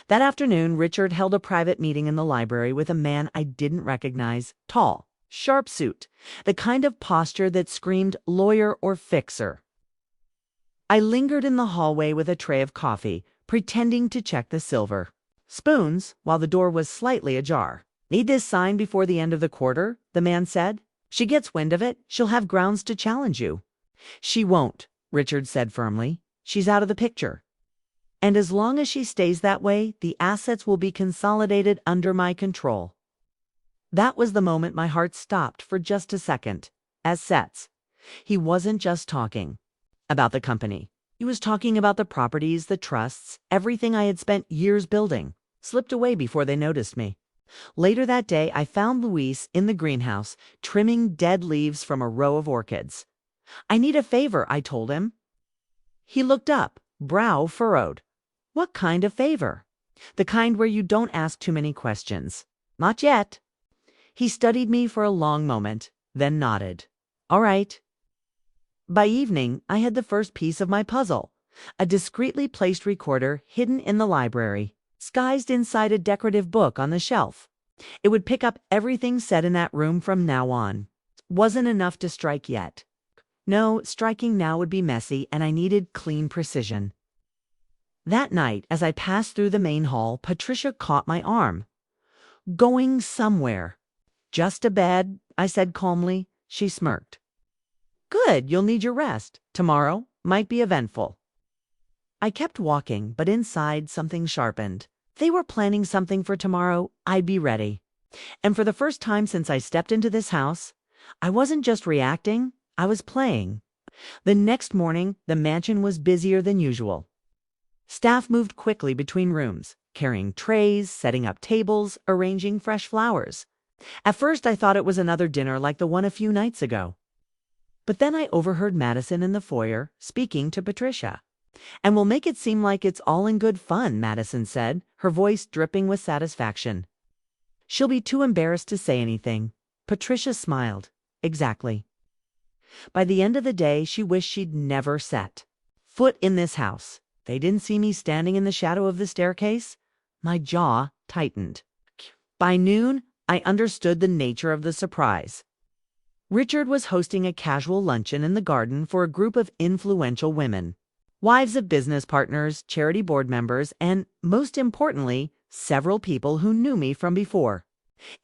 That afternoon, Richard held a private meeting in the library with a man I didn't recognize, tall, sharp suit, the kind of posture that screamed lawyer or fixer. I lingered in the hallway with a tray of coffee, pretending to check the silver spoons while the door was slightly ajar. Need this signed before the end of the quarter, the man said. She gets wind of it, she'll have grounds to challenge you. She won't, Richard said firmly. She's out of the picture. And as long as she stays that way, the assets will be consolidated under my control. That was the moment my heart stopped for just a second. As Sets, he wasn't just talking about the company. He was talking about the properties, the trusts, everything I had spent years building, slipped away before they noticed me. Later that day, I found Luis in the greenhouse, trimming dead leaves from a row of orchids. I need a favor, I told him. He looked up, brow furrowed. What kind of favor? The kind where you don't ask too many questions. Not yet. He studied me for a long moment, then nodded. All right. By evening, I had the first piece of my puzzle, a discreetly placed recorder hidden in the library, disguised inside a decorative book on the shelf. It would pick up everything said in that room from now on. Wasn't enough to strike yet. No, striking now would be messy, and I needed clean precision. That night, as I passed through the main hall, Patricia caught my arm. Going somewhere. Just to bed, I said calmly. She smirked. Good, you'll need your rest. Tomorrow might be eventful. I kept walking, but inside something sharpened. If they were planning something for tomorrow, I'd be ready. And for the first time since I stepped into this house, I wasn't just reacting, I was playing. The next morning, the mansion was busier than usual. Staff moved quickly between rooms, carrying trays, setting up tables, arranging fresh flowers. At first, I thought it was another dinner like the one a few nights ago. But then I overheard Madison in the foyer speaking to Patricia. And we'll make it seem like it's all in good fun, Madison said, her voice dripping with satisfaction. She'll be too embarrassed to say anything. Patricia smiled. Exactly. By the end of the day, she wished she'd never set foot in this house. They didn't see me standing in the shadow of the staircase. My jaw tightened. By noon, I understood the nature of the surprise. Richard was hosting a casual luncheon in the garden for a group of influential women, wives of business partners, charity board members, and, most importantly, several people who knew me from before.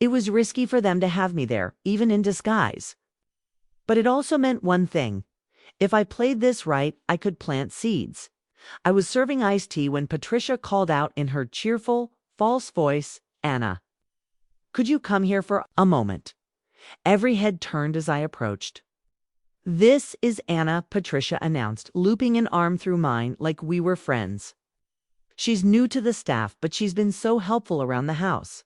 It was risky for them to have me there, even in disguise. But it also meant one thing. If I played this right, I could plant seeds. I was serving iced tea when Patricia called out in her cheerful, false voice, Anna. Could you come here for a moment? Every head turned as I approached. This is Anna, Patricia announced, looping an arm through mine like we were friends. She's new to the staff, but she's been so helpful around the house.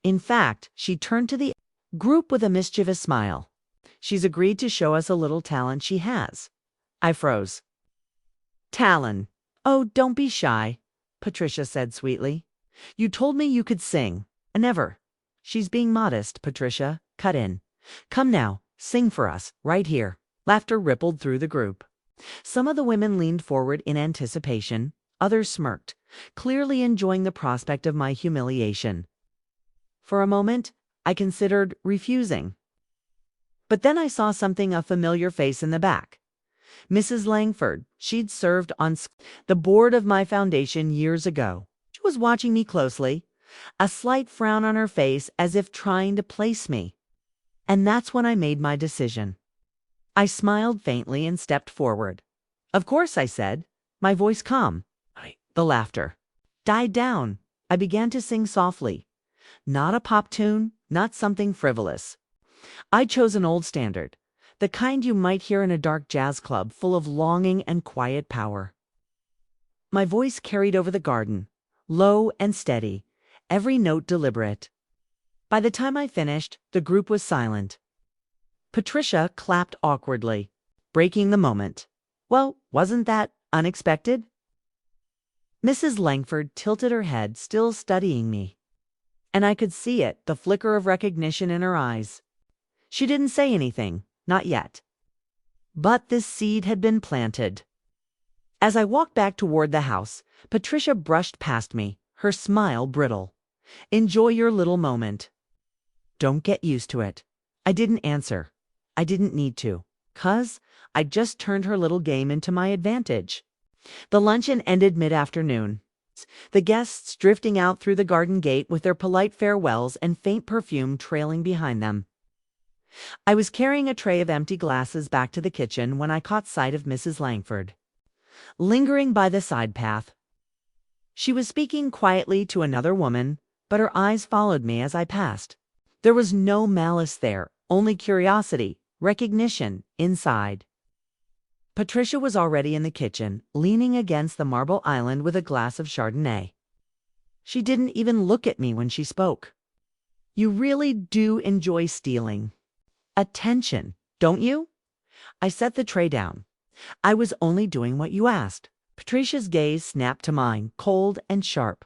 In fact, she turned to the group with a mischievous smile. She's agreed to show us a little talent she has. I froze. Talon. Oh, don't be shy, Patricia said sweetly. You told me you could sing. I never. She's being modest, Patricia. Cut in. Come now, sing for us, right here. Laughter rippled through the group. Some of the women leaned forward in anticipation. Others smirked, clearly enjoying the prospect of my humiliation. For a moment, I considered refusing. But then I saw a familiar face in the back. Mrs. Langford. She'd served on the board of my foundation years ago. She was watching me closely, a slight frown on her face as if trying to place me. And that's when I made my decision. I smiled faintly and stepped forward. Of course, I said, my voice calm. The laughter died down. I began to sing softly. Not a pop tune, not something frivolous. I chose an old standard, the kind you might hear in a dark jazz club full of longing and quiet power. My voice carried over the garden, low and steady, every note deliberate. By the time I finished, the group was silent. Patricia clapped awkwardly, breaking the moment. Well, wasn't that unexpected? Mrs. Langford tilted her head, still studying me. And I could see it, the flicker of recognition in her eyes. She didn't say anything, not yet. But this seed had been planted. As I walked back toward the house, Patricia brushed past me, her smile brittle. Enjoy your little moment. Don't get used to it. I didn't answer. I didn't need to, 'cause I'd just turned her little game into my advantage. The luncheon ended mid-afternoon. The guests drifting out through the garden gate with their polite farewells and faint perfume trailing behind them. I was carrying a tray of empty glasses back to the kitchen when I caught sight of Mrs. Langford, lingering by the side path. She was speaking quietly to another woman, but her eyes followed me as I passed. There was no malice there, only curiosity, recognition, inside. Patricia was already in the kitchen, leaning against the marble island with a glass of Chardonnay. She didn't even look at me when she spoke. You really do enjoy stealing attention, don't you? I set the tray down. I was only doing what you asked. Patricia's gaze snapped to mine, cold and sharp.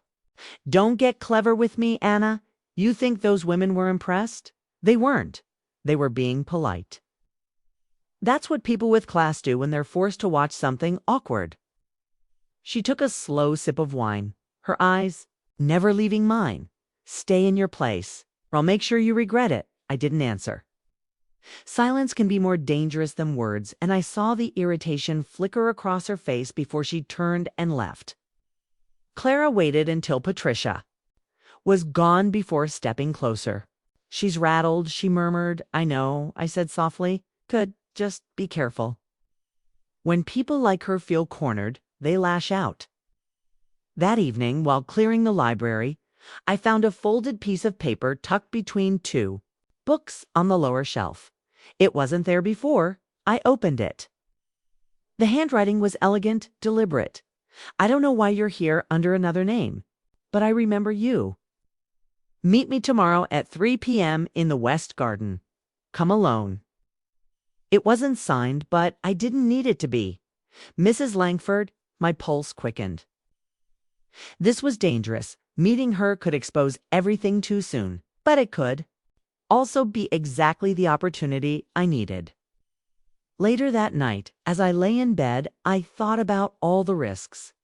Don't get clever with me, Anna. You think those women were impressed? They weren't. They were being polite. That's what people with class do when they're forced to watch something awkward. She took a slow sip of wine, her eyes never leaving mine. Stay in your place, or I'll make sure you regret it. I didn't answer. Silence can be more dangerous than words, and I saw the irritation flicker across her face before she turned and left. Clara waited until Patricia was gone before stepping closer. She's rattled, she murmured. I know, I said softly. Good. Just be careful. When people like her feel cornered, they lash out. That evening, while clearing the library, I found a folded piece of paper tucked between two books on the lower shelf. It wasn't there before. I opened it. The handwriting was elegant, deliberate. I don't know why you're here under another name, but I remember you. Meet me tomorrow at 3 p.m. in the West Garden. Come alone. It wasn't signed, but I didn't need it to be. Mrs. Langford. My pulse quickened. This was dangerous. Meeting her could expose everything too soon, but it could also be exactly the opportunity I needed. Later that night, as I lay in bed, I thought about all the risks.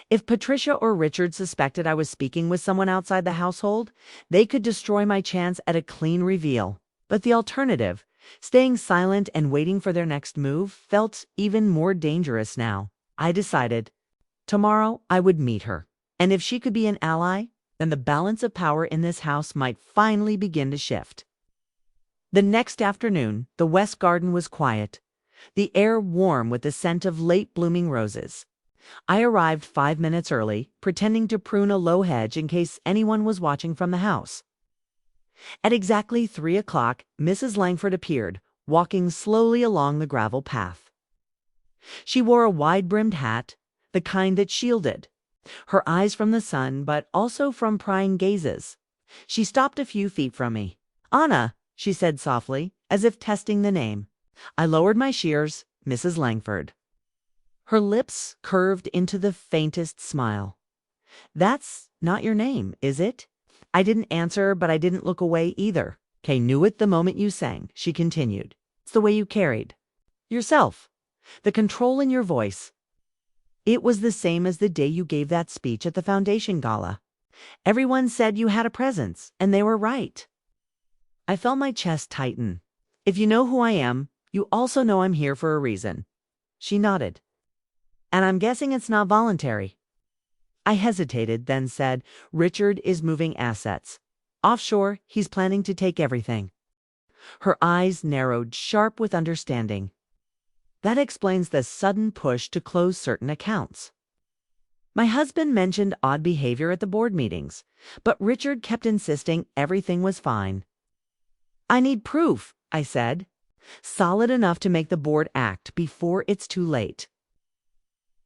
If Patricia or Richard suspected I was speaking with someone outside the household, they could destroy my chance at a clean reveal. But the alternative, staying silent and waiting for their next move, felt even more dangerous now. I decided tomorrow I would meet her, and if she could be an ally, then the balance of power in this house might finally begin to shift. The next afternoon, the West Garden was quiet, the air warm with the scent of late-blooming roses. I arrived 5 minutes early, pretending to prune a low hedge in case anyone was watching from the house. At exactly 3 o'clock, Mrs. Langford appeared, walking slowly along the gravel path. She wore a wide-brimmed hat, the kind that shielded her eyes from the sun, but also from prying gazes. She stopped a few feet from me. "Anna," she said softly, as if testing the name. I lowered my shears. "Mrs. Langford." Her lips curved into the faintest smile. "That's not your name, is it?" I didn't answer, but I didn't look away either. "Kay, knew it the moment you sang," she continued. "It's the way you carried yourself, the control in your voice. It was the same as the day you gave that speech at the foundation gala. Everyone said you had a presence, and they were right." I felt my chest tighten. "If you know who I am, you also know I'm here for a reason." She nodded. "And I'm guessing it's not voluntary." I hesitated, then said, "Richard is moving assets. Offshore, he's planning to take everything." Her eyes narrowed, sharp with understanding. "That explains the sudden push to close certain accounts. My husband mentioned odd behavior at the board meetings, but Richard kept insisting everything was fine." "I need proof," I said. "Solid enough to make the board act before it's too late."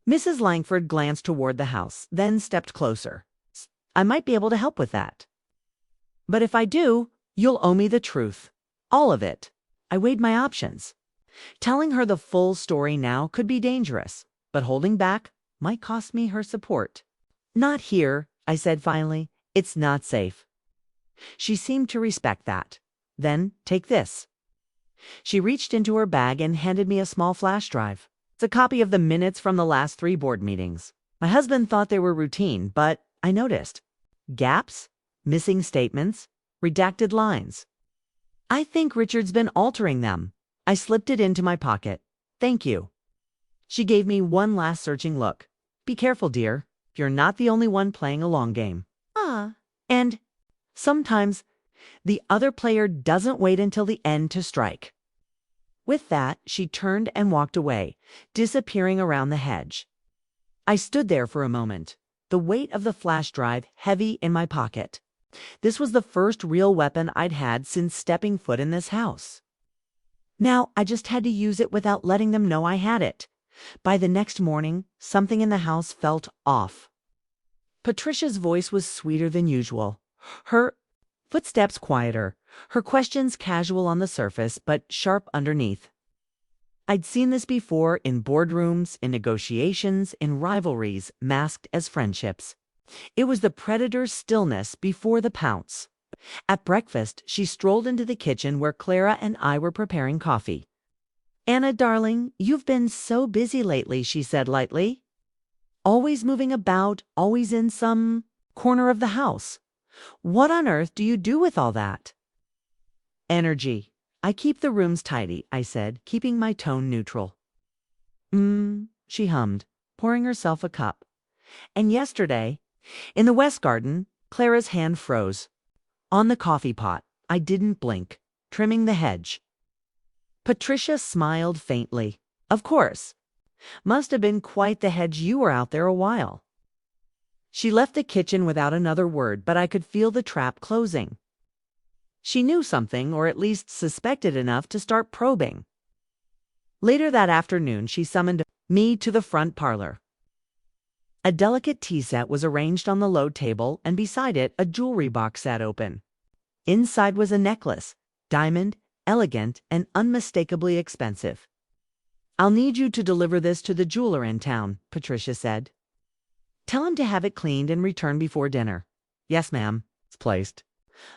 Mrs. Langford glanced toward the house, then stepped closer. "I might be able to help with that. But if I do, you'll owe me the truth. All of it." I weighed my options. Telling her the full story now could be dangerous, but holding back might cost me her support. "Not here," I said finally. "It's not safe." She seemed to respect that. "Then take this." She reached into her bag and handed me a small flash drive. It's a copy of the minutes from the last 3 board meetings. My husband thought they were routine, but I noticed gaps, missing statements, redacted lines. "I think Richard's been altering them." I slipped it into my pocket. "Thank you." She gave me one last searching look. "Be careful, dear. You're not the only one playing a long game. And sometimes the other player doesn't wait until the end to strike." With that, she turned and walked away, disappearing around the hedge. I stood there for a moment, the weight of the flash drive heavy in my pocket. This was the first real weapon I'd had since stepping foot in this house. Now I just had to use it without letting them know I had it. By the next morning, something in the house felt off. Patricia's voice was sweeter than usual. Her footsteps quieter, her questions casual on the surface, but sharp underneath. I'd seen this before in boardrooms, in negotiations, in rivalries masked as friendships. It was the predator's stillness before the pounce. At breakfast, she strolled into the kitchen where Clara and I were preparing coffee. "Anna, darling, you've been so busy lately," she said lightly. "Always moving about, always in some corner of the house. What on earth do you do with all that?" "Energy. I keep the rooms tidy," I said, keeping my tone neutral. She hummed, pouring herself a cup. "And yesterday, in the West Garden," Clara's hand froze. "On the coffee pot, I didn't blink, trimming the hedge." Patricia smiled faintly. "Of course. Must have been quite the hedge you were out there a while." She left the kitchen without another word, but I could feel the trap closing. She knew something, or at least suspected enough to start probing. Later that afternoon, she summoned me to the front parlor. A delicate tea set was arranged on the low table, and beside it a jewelry box sat open. Inside was a necklace, diamond, elegant, and unmistakably expensive. "I'll need you to deliver this to the jeweler in town," Patricia said. "Tell him to have it cleaned and return before dinner." "Yes, ma'am." It's placed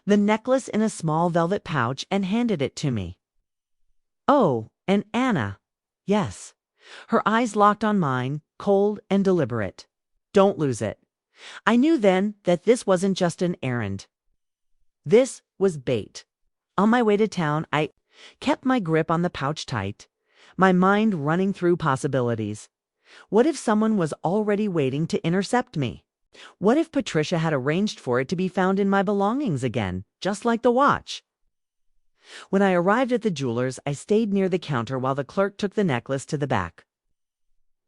the necklace in a small velvet pouch and handed it to me. "Oh, and Anna." "Yes." Her eyes locked on mine, cold and deliberate. "Don't lose it." I knew then that this wasn't just an errand. This was bait. On my way to town, I kept my grip on the pouch tight, my mind running through possibilities. What if someone was already waiting to intercept me? What if Patricia had arranged for it to be found in my belongings again, just like the watch? When I arrived at the jeweler's, I stayed near the counter while the clerk took the necklace to the back.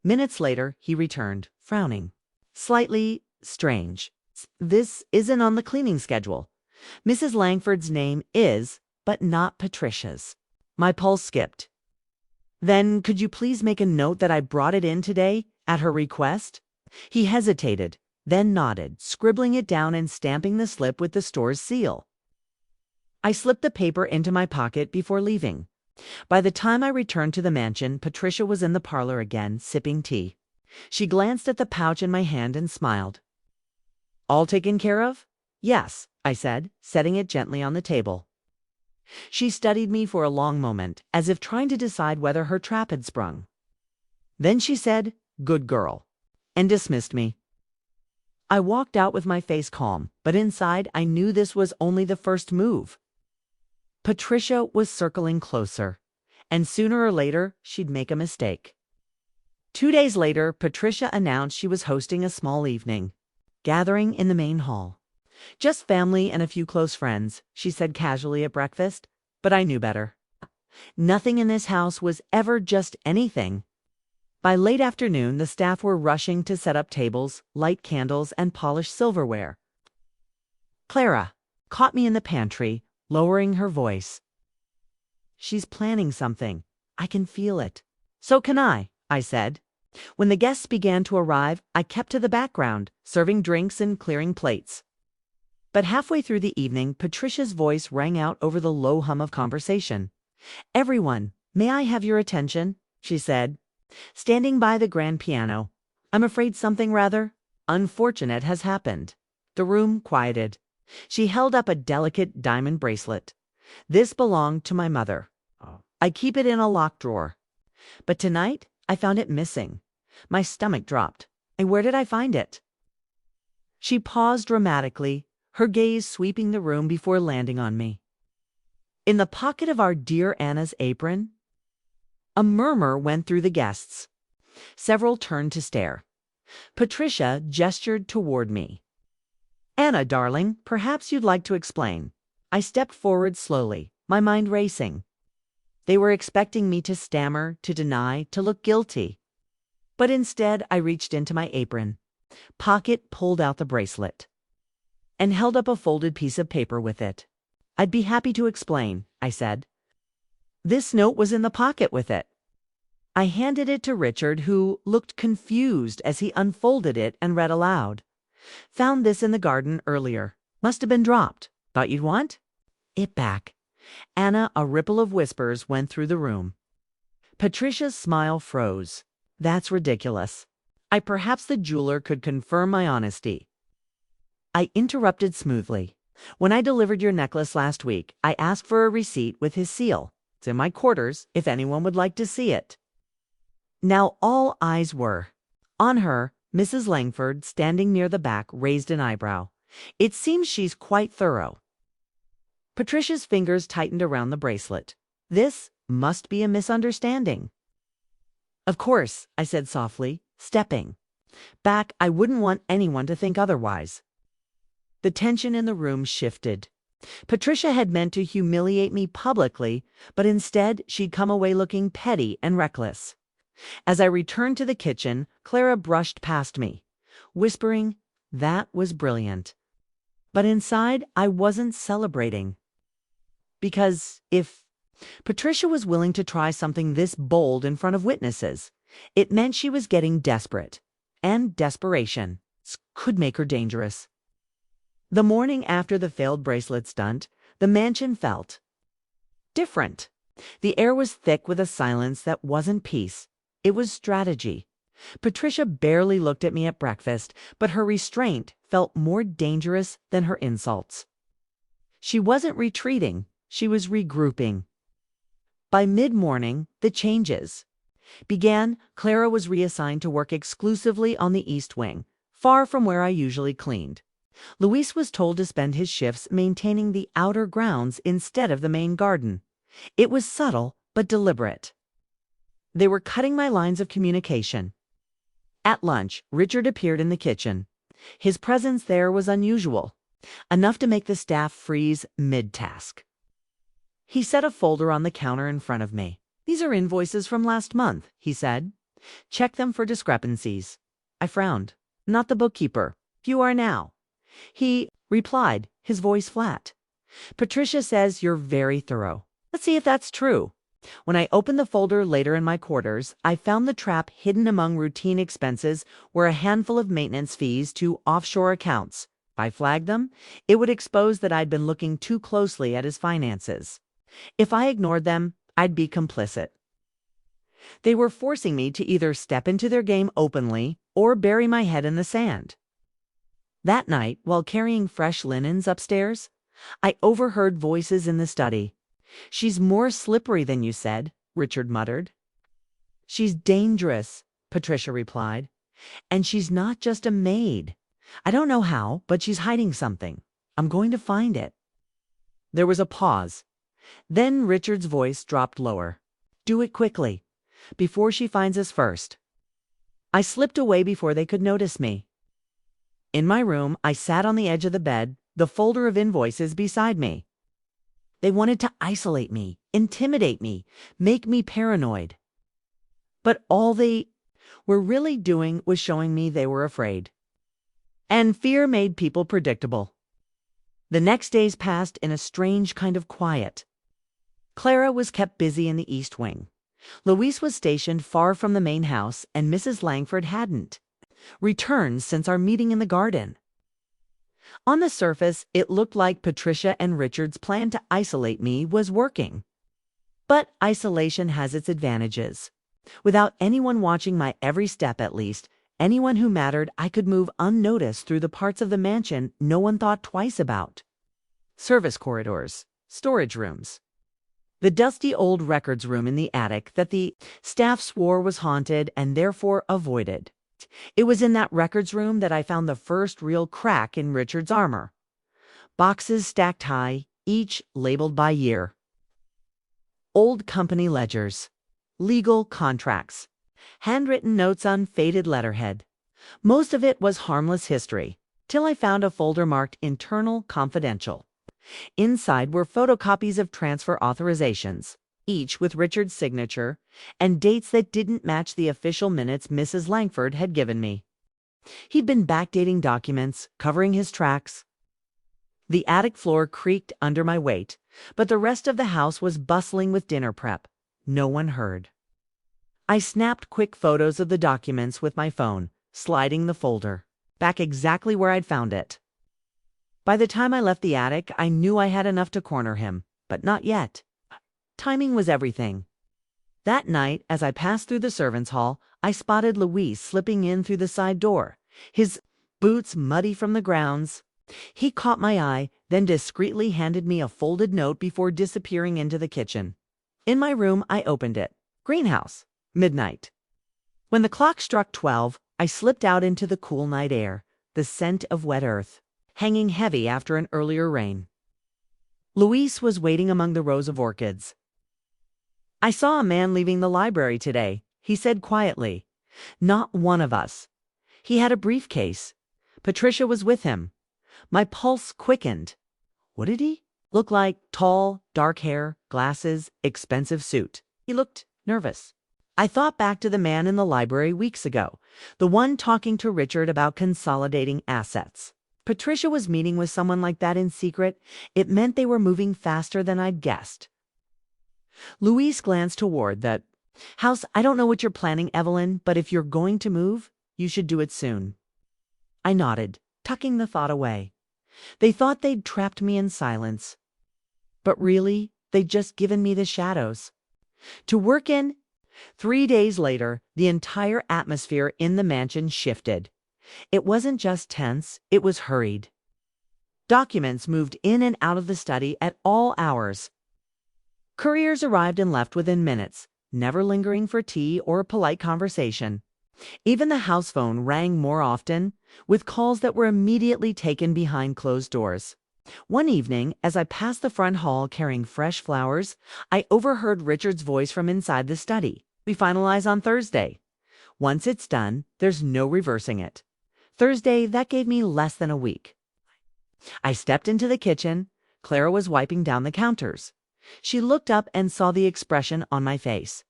Minutes later, he returned, frowning. "Slightly strange. This isn't on the cleaning schedule. Mrs. Langford's name is, but not Patricia's." My pulse skipped. "Then could you please make a note that I brought it in today, at her request?" He hesitated, then nodded, scribbling it down and stamping the slip with the store's seal. I slipped the paper into my pocket before leaving. By the time I returned to the mansion, Patricia was in the parlor again, sipping tea. She glanced at the pouch in my hand and smiled. "All taken care of?" "Yes," I said, setting it gently on the table. She studied me for a long moment, as if trying to decide whether her trap had sprung. Then she said, "Good girl," and dismissed me. I walked out with my face calm, but inside I knew this was only the first move. Patricia was circling closer, and sooner or later she'd make a mistake. 2 days later, Patricia announced she was hosting a small evening gathering in the main hall. "Just family and a few close friends," she said casually at breakfast, but I knew better. Nothing in this house was ever just anything. By late afternoon, the staff were rushing to set up tables, light candles, and polish silverware. Clara caught me in the pantry, lowering her voice. "She's planning something. I can feel it." "So can I said. When the guests began to arrive, I kept to the background, serving drinks and clearing plates. But halfway through the evening, Patricia's voice rang out over the low hum of conversation. "Everyone, may I have your attention?" she said, standing by the grand piano. "I'm afraid something rather unfortunate has happened." The room quieted. She held up a delicate diamond bracelet. "This belonged to my mother. I keep it in a locked drawer. But tonight, I found it missing." My stomach dropped. "And where did I find it?" She paused dramatically, her gaze sweeping the room before landing on me. "In the pocket of our dear Anna's apron?" A murmur went through the guests. Several turned to stare. Patricia gestured toward me. "Anna, darling, perhaps you'd like to explain." I stepped forward slowly, my mind racing. They were expecting me to stammer, to deny, to look guilty. But instead, I reached into my apron, pocket pulled out the bracelet, and held up a folded piece of paper with it. "I'd be happy to explain," I said. "This note was in the pocket with it." I handed it to Richard, who looked confused as he unfolded it and read aloud. "Found this in the garden earlier. Must have been dropped. Thought you'd want it back." Anna, a ripple of whispers went through the room. Patricia's smile froze. "That's ridiculous. Perhaps the jeweler could confirm my honesty." I interrupted smoothly. "When I delivered your necklace last week, I asked for a receipt with his seal. It's in my quarters if anyone would like to see it." Now all eyes were on her. Mrs. Langford, standing near the back, raised an eyebrow. "It seems she's quite thorough." Patricia's fingers tightened around the bracelet. "This must be a misunderstanding." "Of course," I said softly, stepping back. "I wouldn't want anyone to think otherwise." The tension in the room shifted. Patricia had meant to humiliate me publicly, but instead she'd come away looking petty and reckless. As I returned to the kitchen, Clara brushed past me, whispering, "That was brilliant." But inside, I wasn't celebrating. Because if Patricia was willing to try something this bold in front of witnesses, it meant she was getting desperate. And desperation could make her dangerous. The morning after the failed bracelet stunt, the mansion felt different. The air was thick with a silence that wasn't peace. It was strategy. Patricia barely looked at me at breakfast, but her restraint felt more dangerous than her insults. She wasn't retreating. She was regrouping. By mid-morning, the changes began. Clara was reassigned to work exclusively on the East Wing, far from where I usually cleaned. Luis was told to spend his shifts maintaining the outer grounds instead of the main garden. It was subtle but deliberate. They were cutting my lines of communication. At lunch, Richard appeared in the kitchen. His presence there was unusual, enough to make the staff freeze mid-task. He set a folder on the counter in front of me. "These are invoices from last month," he said. "Check them for discrepancies." I frowned. "Not the bookkeeper. You are now," he replied, his voice flat. "Patricia says you're very thorough. Let's see if that's true." When I opened the folder later in my quarters, I found the trap hidden among routine expenses were a handful of maintenance fees to offshore accounts. If I flagged them, it would expose that I'd been looking too closely at his finances. If I ignored them, I'd be complicit. They were forcing me to either step into their game openly or bury my head in the sand. That night, while carrying fresh linens upstairs, I overheard voices in the study. "She's more slippery than you said," Richard muttered. "She's dangerous," Patricia replied. "And she's not just a maid. I don't know how, but she's hiding something. I'm going to find it." There was a pause. Then Richard's voice dropped lower. "Do it quickly, before she finds us first." I slipped away before they could notice me. In my room, I sat on the edge of the bed, the folder of invoices beside me. They wanted to isolate me, intimidate me, make me paranoid. But all they were really doing was showing me they were afraid. And fear made people predictable. The next days passed in a strange kind of quiet. Clara was kept busy in the East Wing. Louise was stationed far from the main house, and Mrs. Langford hadn't returned since our meeting in the garden. On the surface, it looked like Patricia and Richard's plan to isolate me was working. But isolation has its advantages. Without anyone watching my every step, at least, anyone who mattered, I could move unnoticed through the parts of the mansion no one thought twice about. Service corridors, storage rooms. The dusty old records room in the attic that the staff swore was haunted and therefore avoided. It was in that records room that I found the first real crack in Richard's armor. Boxes stacked high, each labeled by year. Old company ledgers, legal contracts, handwritten notes on faded letterhead. Most of it was harmless history, till I found a folder marked Internal Confidential. Inside were photocopies of transfer authorizations, each with Richard's signature, and dates that didn't match the official minutes Mrs. Langford had given me. He'd been backdating documents, covering his tracks. The attic floor creaked under my weight, but the rest of the house was bustling with dinner prep. No one heard. I snapped quick photos of the documents with my phone, sliding the folder back exactly where I'd found it. By the time I left the attic, I knew I had enough to corner him, but not yet. Timing was everything. That night, as I passed through the servants' hall, I spotted Louise slipping in through the side door, his boots muddy from the grounds. He caught my eye, then discreetly handed me a folded note before disappearing into the kitchen. In my room, I opened it. Greenhouse. Midnight. When the clock struck 12, I slipped out into the cool night air, the scent of wet earth, hanging heavy after an earlier rain. Louise was waiting among the rows of orchids. "I saw a man leaving the library today," he said quietly. "Not one of us. He had a briefcase. Patricia was with him." My pulse quickened. What did he look like? Tall, dark hair, glasses, expensive suit. He looked nervous. I thought back to the man in the library weeks ago, the one talking to Richard about consolidating assets. Patricia was meeting with someone like that in secret. It meant they were moving faster than I'd guessed. Louise glanced toward the house. "I don't know what you're planning, Evelyn, but if you're going to move, you should do it soon." I nodded, tucking the thought away. They thought they'd trapped me in silence. But really, they'd just given me the shadows to work in. 3 days later, the entire atmosphere in the mansion shifted. It wasn't just tense, it was hurried. Documents moved in and out of the study at all hours. Couriers arrived and left within minutes, never lingering for tea or a polite conversation. Even the house phone rang more often, with calls that were immediately taken behind closed doors. One evening, as I passed the front hall carrying fresh flowers, I overheard Richard's voice from inside the study. "We finalize on Thursday. Once it's done, there's no reversing it." Thursday, that gave me less than a week. I stepped into the kitchen. Clara was wiping down the counters. She looked up and saw the expression on my face.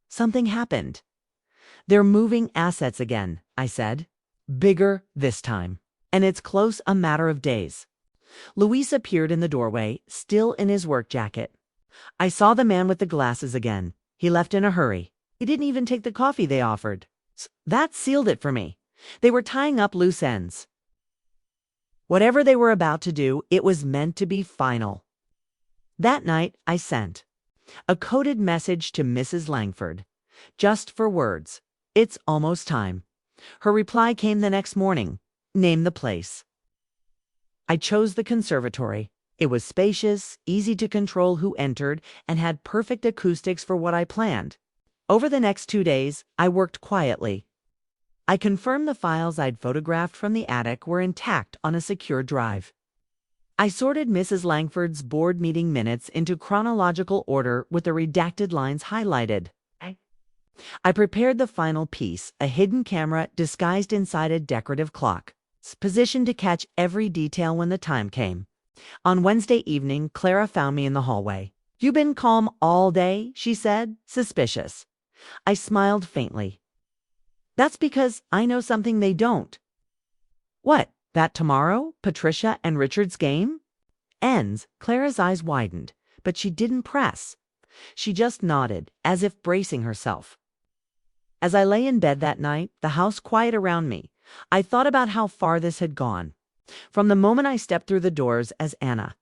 Something happened. "They're moving assets again," I said. "Bigger this time. And it's close a matter of days." Luis appeared in the doorway, still in his work jacket. I saw the man with the glasses again. He left in a hurry. He didn't even take the coffee they offered. That sealed it for me. They were tying up loose ends. Whatever they were about to do, it was meant to be final. That night, I sent A coded message to Mrs. Langford. Just for words. It's almost time. Her reply came the next morning. Name the place. I chose the conservatory. It was spacious, easy to control who entered, and had perfect acoustics for what I planned. Over the next 2 days, I worked quietly. I confirmed the files I'd photographed from the attic were intact on a secure drive. I sorted Mrs. Langford's board meeting minutes into chronological order with the redacted lines highlighted. I prepared the final piece, a hidden camera disguised inside a decorative clock, positioned to catch every detail when the time came. On Wednesday evening, Clara found me in the hallway. "You been calm all day?" she said, suspicious. I smiled faintly. "That's because I know something they don't." "What, that tomorrow, Patricia and Richard's game ends?" Clara's eyes widened, but she didn't press. She just nodded, as if bracing herself. As I lay in bed that night, the house quiet around me, I thought about how far this had gone. From the moment I stepped through the doors as Anna,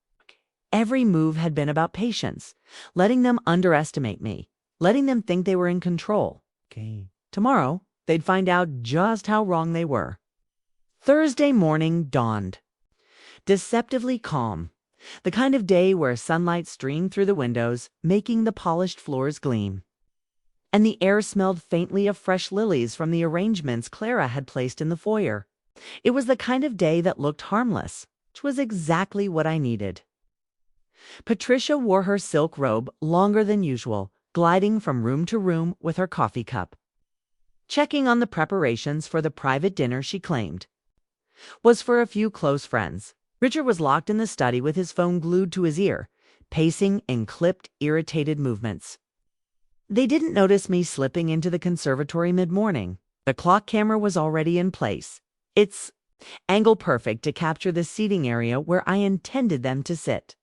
every move had been about patience, letting them underestimate me, letting them think they were in control. Tomorrow, they'd find out just how wrong they were. Thursday morning dawned. Deceptively calm. The kind of day where sunlight streamed through the windows, making the polished floors gleam. And the air smelled faintly of fresh lilies from the arrangements Clara had placed in the foyer. It was the kind of day that looked harmless, which was exactly what I needed. Patricia wore her silk robe longer than usual, gliding from room to room with her coffee cup. Checking on the preparations for the private dinner she claimed was for a few close friends. Richard was locked in the study with his phone glued to his ear, pacing in clipped, irritated movements. They didn't notice me slipping into the conservatory mid-morning. The clock camera was already in place. Its angle perfect to capture the seating area where I intended them to sit.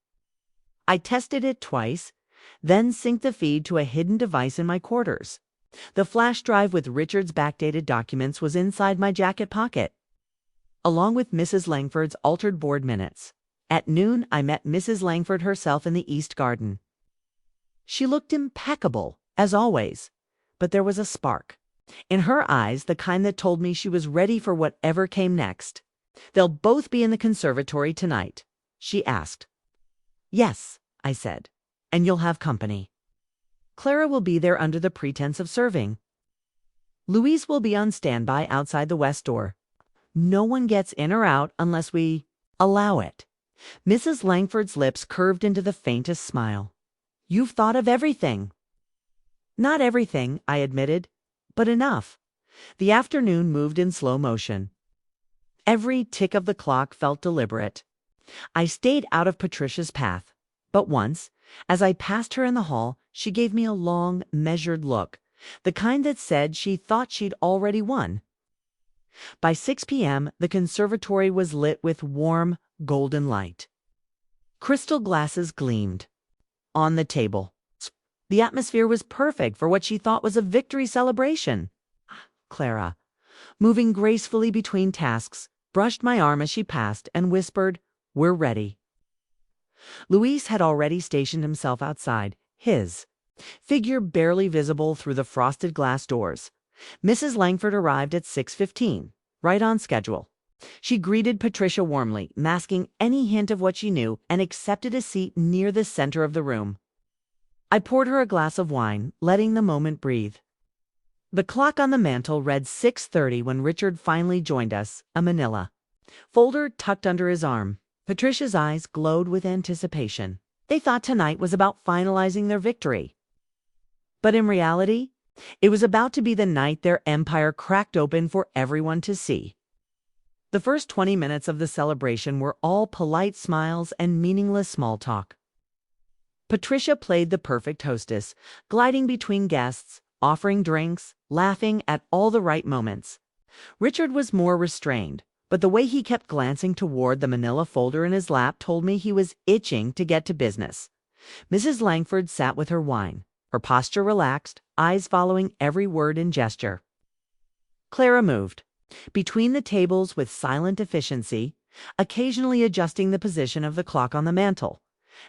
I tested it twice, then synced the feed to a hidden device in my quarters. The flash drive with Richard's backdated documents was inside my jacket pocket, along with Mrs. Langford's altered board minutes. At noon, I met Mrs. Langford herself in the East Garden. She looked impeccable, as always, but there was a spark. In her eyes, the kind that told me she was ready for whatever came next. "They'll both be in the conservatory tonight?" she asked. "Yes," I said, "and you'll have company. Clara will be there under the pretense of serving. Louise will be on standby outside the west door. No one gets in or out unless we allow it." Mrs. Langford's lips curved into the faintest smile. "You've thought of everything." "Not everything," I admitted, "but enough." The afternoon moved in slow motion. Every tick of the clock felt deliberate. I stayed out of Patricia's path, but once, as I passed her in the hall, she gave me a long, measured look, the kind that said she thought she'd already won. By 6 p.m., the conservatory was lit with warm, golden light. Crystal glasses gleamed on the table. The atmosphere was perfect for what she thought was a victory celebration. Clara, moving gracefully between tasks, brushed my arm as she passed and whispered, "We're ready." Luis had already stationed himself outside, his figure barely visible through the frosted glass doors. Mrs. Langford arrived at 6:15, right on schedule. She greeted Patricia warmly, masking any hint of what she knew, and accepted a seat near the center of the room. I poured her a glass of wine, letting the moment breathe. The clock on the mantel read 6:30 when Richard finally joined us, a manila folder tucked under his arm. Patricia's eyes glowed with anticipation. They thought tonight was about finalizing their victory. But in reality, it was about to be the night their empire cracked open for everyone to see. The first 20 minutes of the celebration were all polite smiles and meaningless small talk. Patricia played the perfect hostess, gliding between guests, offering drinks, laughing at all the right moments. Richard was more restrained, but the way he kept glancing toward the manila folder in his lap told me he was itching to get to business. Mrs. Langford sat with her wine, her posture relaxed, eyes following every word and gesture. Clara moved between the tables with silent efficiency, occasionally adjusting the position of the clock on the mantel.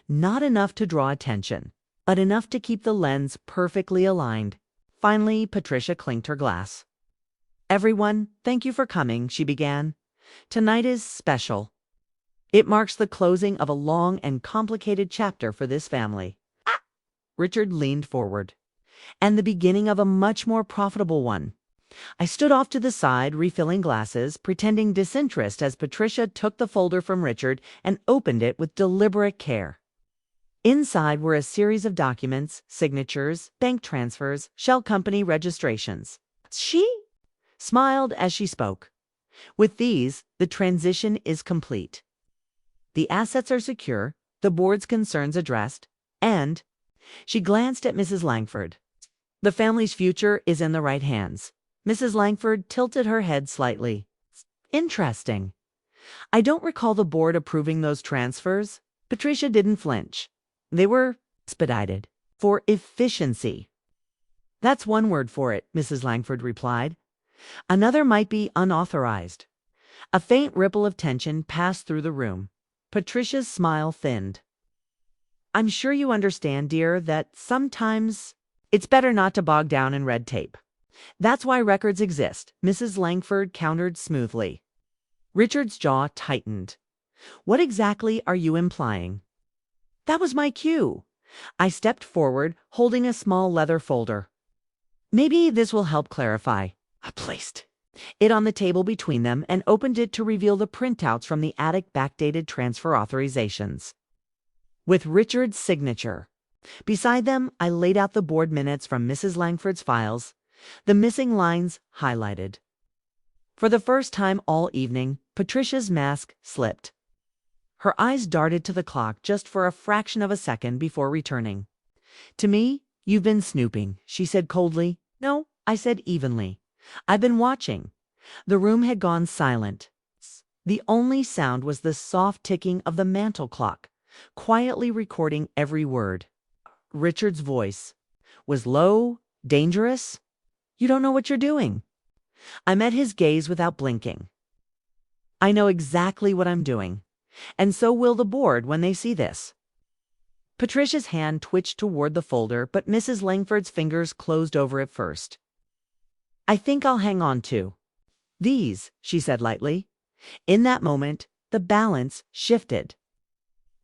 Not enough to draw attention, but enough to keep the lens perfectly aligned. Finally, Patricia clinked her glass. "Everyone, thank you for coming," she began. "Tonight is special. It marks the closing of a long and complicated chapter for this family." Richard leaned forward. "And the beginning of a much more profitable one." I stood off to the side, refilling glasses, pretending disinterest as Patricia took the folder from Richard and opened it with deliberate care. Inside were a series of documents, signatures, bank transfers, shell company registrations. She smiled as she spoke. "With these, the transition is complete. The assets are secure, the board's concerns addressed, and—" she glanced at Mrs. Langford. "The family's future is in the right hands." Mrs. Langford tilted her head slightly. "Interesting. I don't recall the board approving those transfers." Patricia didn't flinch. "They were expedited. For efficiency." "That's one word for it," Mrs. Langford replied. "Another might be unauthorized." A faint ripple of tension passed through the room. Patricia's smile thinned. "I'm sure you understand, dear, that sometimes it's better not to bog down in red tape. That's why records exist," Mrs. Langford countered smoothly. Richard's jaw tightened. "What exactly are you implying?" That was my cue. I stepped forward, holding a small leather folder. "Maybe this will help clarify." I placed it on the table between them and opened it to reveal the printouts from the attic backdated transfer authorizations, with Richard's signature. Beside them, I laid out the board minutes from Mrs. Langford's files, the missing lines highlighted. For the first time all evening, Patricia's mask slipped. Her eyes darted to the clock just for a fraction of a second before returning. "To me, you've been snooping," she said coldly. "No," I said evenly. "I've been watching." The room had gone silent. The only sound was the soft ticking of the mantel clock, quietly recording every word. Richard's voice was low, dangerous. "You don't know what you're doing." I met his gaze without blinking. "I know exactly what I'm doing. And so will the board when they see this." Patricia's hand twitched toward the folder, but Mrs. Langford's fingers closed over it first. "I think I'll hang on to these," she said lightly. In that moment, the balance shifted.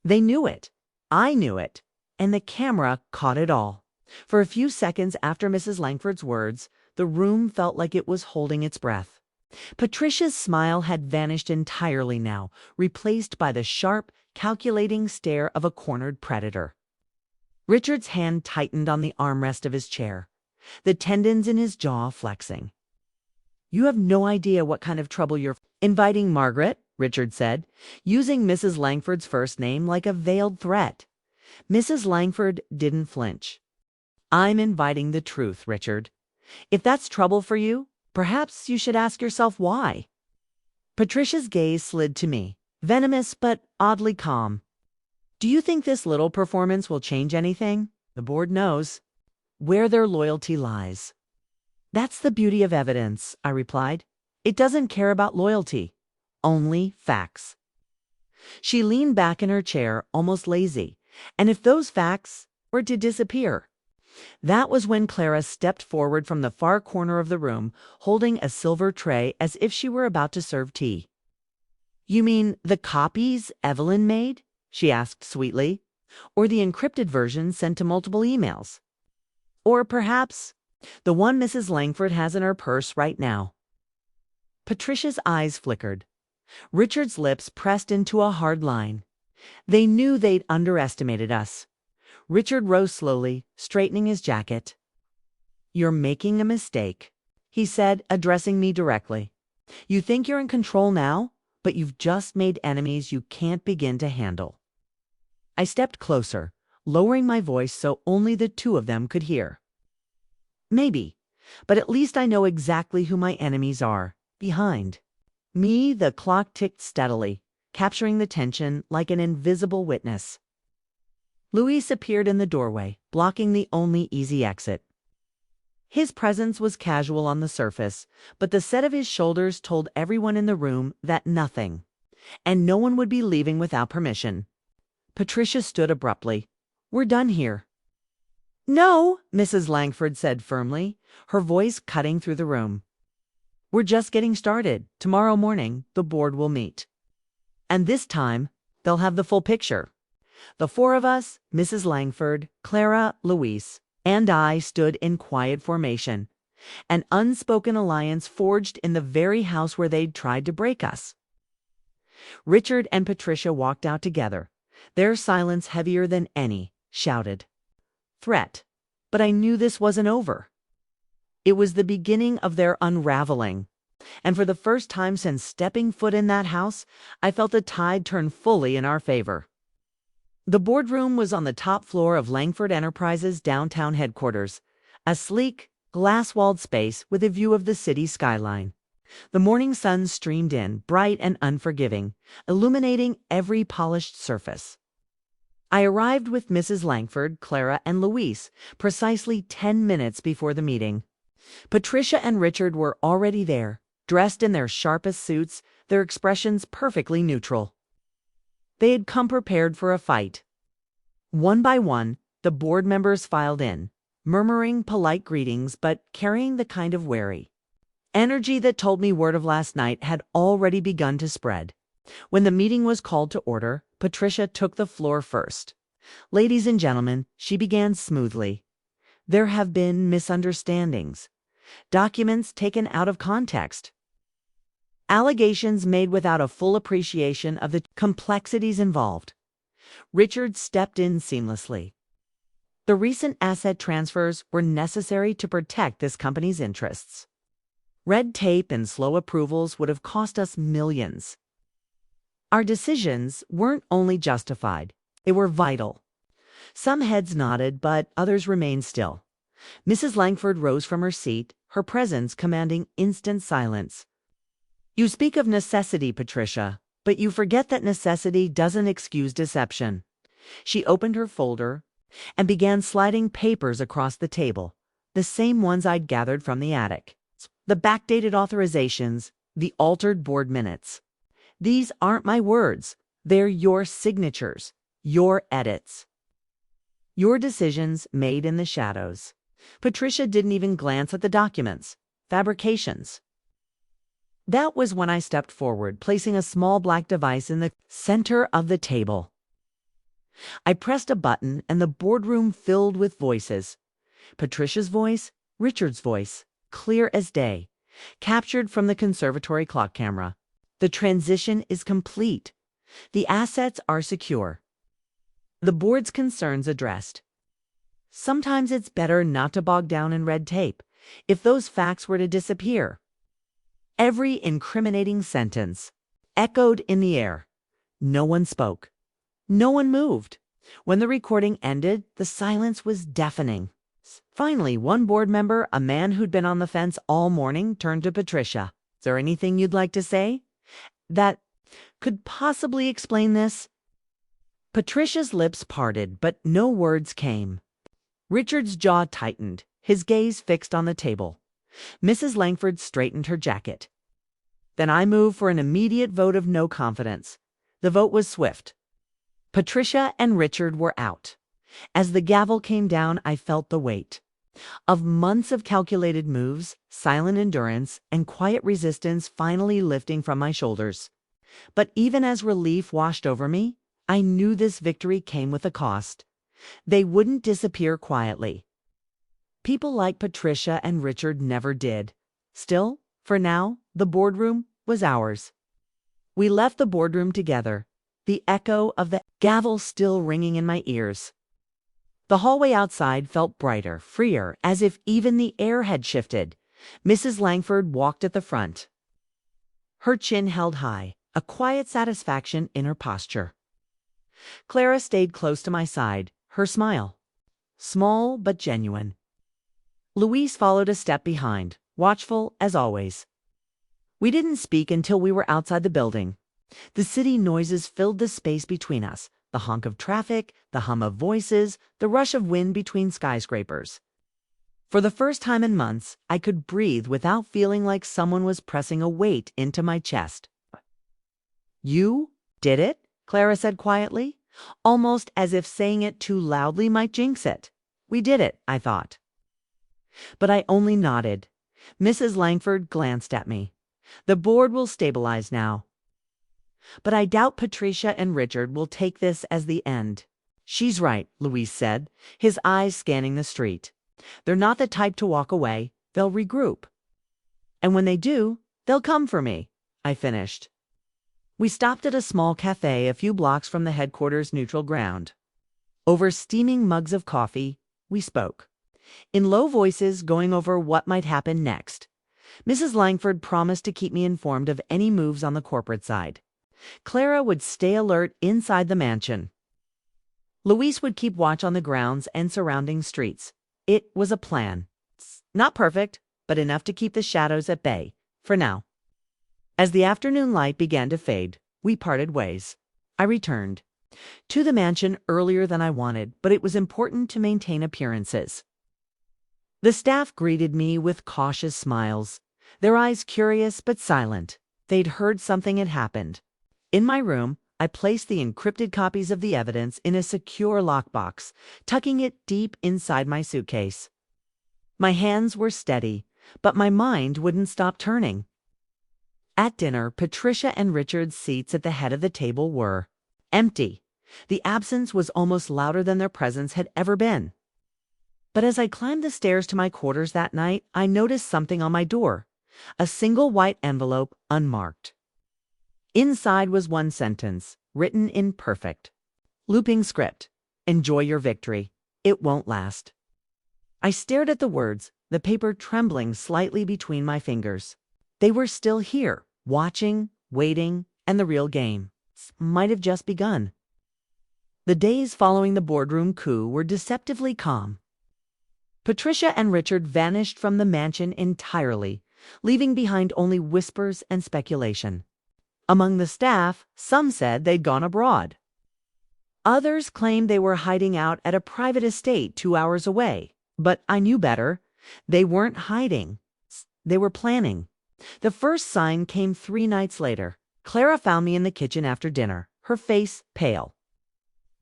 They knew it. I knew it. And the camera caught it all. For a few seconds after Mrs. Langford's words, the room felt like it was holding its breath. Patricia's smile had vanished entirely now, replaced by the sharp, calculating stare of a cornered predator. Richard's hand tightened on the armrest of his chair, the tendons in his jaw flexing. "You have no idea what kind of trouble you're inviting, Margaret," Richard said, using Mrs. Langford's first name like a veiled threat. Mrs. Langford didn't flinch. "I'm inviting the truth, Richard. If that's trouble for you, perhaps you should ask yourself why." Patricia's gaze slid to me, venomous but oddly calm. "Do you think this little performance will change anything? The board knows where their loyalty lies." "That's the beauty of evidence," I replied. "It doesn't care about loyalty, only facts." She leaned back in her chair, almost lazy. And if those facts were to disappear? That was when Clara stepped forward from the far corner of the room, holding a silver tray as if she were about to serve tea. "You mean the copies Evelyn made?" she asked sweetly. "Or the encrypted version sent to multiple emails? Or perhaps the one Mrs. Langford has in her purse right now?" Patricia's eyes flickered. Richard's lips pressed into a hard line. They knew they'd underestimated us. Richard rose slowly, straightening his jacket. "You're making a mistake," he said, addressing me directly. "You think you're in control now, but you've just made enemies you can't begin to handle." I stepped closer, lowering my voice so only the two of them could hear. "Maybe, but at least I know exactly who my enemies are. Behind me, the clock ticked steadily, capturing the tension like an invisible witness. Luis appeared in the doorway, blocking the only easy exit. His presence was casual on the surface, but the set of his shoulders told everyone in the room that nothing, and no one would be leaving without permission. Patricia stood abruptly. "We're done here." No, Mrs. Langford said firmly, her voice cutting through the room. We're just getting started. Tomorrow morning, the board will meet. And this time, they'll have the full picture. The four of us, Mrs. Langford, Clara, Louise, and I stood in quiet formation, an unspoken alliance forged in the very house where they'd tried to break us. Richard and Patricia walked out together, their silence heavier than any, shouted. Threat. But I knew this wasn't over. It was the beginning of their unraveling. And for the first time since stepping foot in that house, I felt the tide turn fully in our favor. The boardroom was on the top floor of Langford Enterprises' downtown headquarters, a sleek, glass-walled space with a view of the city skyline. The morning sun streamed in, bright and unforgiving, illuminating every polished surface. I arrived with Mrs. Langford, Clara, and Louise precisely 10 minutes before the meeting. Patricia and Richard were already there, dressed in their sharpest suits, their expressions perfectly neutral. They had come prepared for a fight. One by one, the board members filed in, murmuring polite greetings but carrying the kind of wary energy that told me word of last night had already begun to spread. When the meeting was called to order, Patricia took the floor first. Ladies and gentlemen, she began smoothly. There have been misunderstandings, documents taken out of context, allegations made without a full appreciation of the complexities involved. Richard stepped in seamlessly. The recent asset transfers were necessary to protect this company's interests. Red tape and slow approvals would have cost us millions. Our decisions weren't only justified, they were vital. Some heads nodded, but others remained still. Mrs. Langford rose from her seat, her presence commanding instant silence. You speak of necessity, Patricia, but you forget that necessity doesn't excuse deception. She opened her folder and began sliding papers across the table, the same ones I'd gathered from the attic. The backdated authorizations, the altered board minutes. These aren't my words. They're your signatures, your edits. Your decisions made in the shadows. Patricia didn't even glance at the documents. Fabrications. That was when I stepped forward, placing a small black device in the center of the table. I pressed a button and the boardroom filled with voices. Patricia's voice, Richard's voice, clear as day, captured from the conservatory clock camera. The transition is complete. The assets are secure. The board's concerns addressed. Sometimes it's better not to bog down in red tape. If those facts were to disappear, every incriminating sentence echoed in the air. No one spoke. No one moved. When the recording ended, the silence was deafening. Finally, one board member, a man who'd been on the fence all morning, turned to Patricia. Is there anything you'd like to say that could possibly explain this? Patricia's lips parted, but no words came. Richard's jaw tightened, his gaze fixed on the table. Mrs. Langford straightened her jacket. Then I moved for an immediate vote of no confidence. The vote was swift. Patricia and Richard were out. As the gavel came down, I felt the weight of months of calculated moves, silent endurance, and quiet resistance finally lifting from my shoulders. But even as relief washed over me, I knew this victory came with a cost. They wouldn't disappear quietly. People like Patricia and Richard never did. Still, for now, the boardroom was ours. We left the boardroom together, the echo of the gavel still ringing in my ears. The hallway outside felt brighter, freer, as if even the air had shifted. Mrs. Langford walked at the front, her chin held high, a quiet satisfaction in her posture. Clara stayed close to my side, her smile small but genuine. Louise followed a step behind, watchful as always. We didn't speak until we were outside the building. The city noises filled the space between us, the honk of traffic, the hum of voices, the rush of wind between skyscrapers. For the first time in months, I could breathe without feeling like someone was pressing a weight into my chest. You did it? Clara said quietly, almost as if saying it too loudly might jinx it. We did it, I thought. But I only nodded. Mrs. Langford glanced at me. The board will stabilize now. But I doubt Patricia and Richard will take this as the end. She's right, Luis said, his eyes scanning the street. They're not the type to walk away. They'll regroup. And when they do, they'll come for me, I finished. We stopped at a small cafe a few blocks from the headquarters' neutral ground. Over steaming mugs of coffee, we spoke. In low voices, going over what might happen next. Mrs. Langford promised to keep me informed of any moves on the corporate side. Clara would stay alert inside the mansion. Luis would keep watch on the grounds and surrounding streets. It was a plan. Not perfect, but enough to keep the shadows at bay, for now. As the afternoon light began to fade, we parted ways. I returned to the mansion earlier than I wanted, but it was important to maintain appearances. The staff greeted me with cautious smiles, their eyes curious but silent. They'd heard something had happened. In my room, I placed the encrypted copies of the evidence in a secure lockbox, tucking it deep inside my suitcase. My hands were steady, but my mind wouldn't stop turning. At dinner, Patricia and Richard's seats at the head of the table were empty. The absence was almost louder than their presence had ever been. But as I climbed the stairs to my quarters that night, I noticed something on my door, a single white envelope unmarked. Inside was one sentence, written in perfect, looping script. Enjoy your victory. It won't last. I stared at the words, the paper trembling slightly between my fingers. They were still here, watching, waiting, and the real game might have just begun. The days following the boardroom coup were deceptively calm. Patricia and Richard vanished from the mansion entirely, leaving behind only whispers and speculation. Among the staff, some said they'd gone abroad. Others claimed they were hiding out at a private estate 2 hours away. But I knew better. They weren't hiding. They were planning. The first sign came 3 nights later. Clara found me in the kitchen after dinner, her face pale.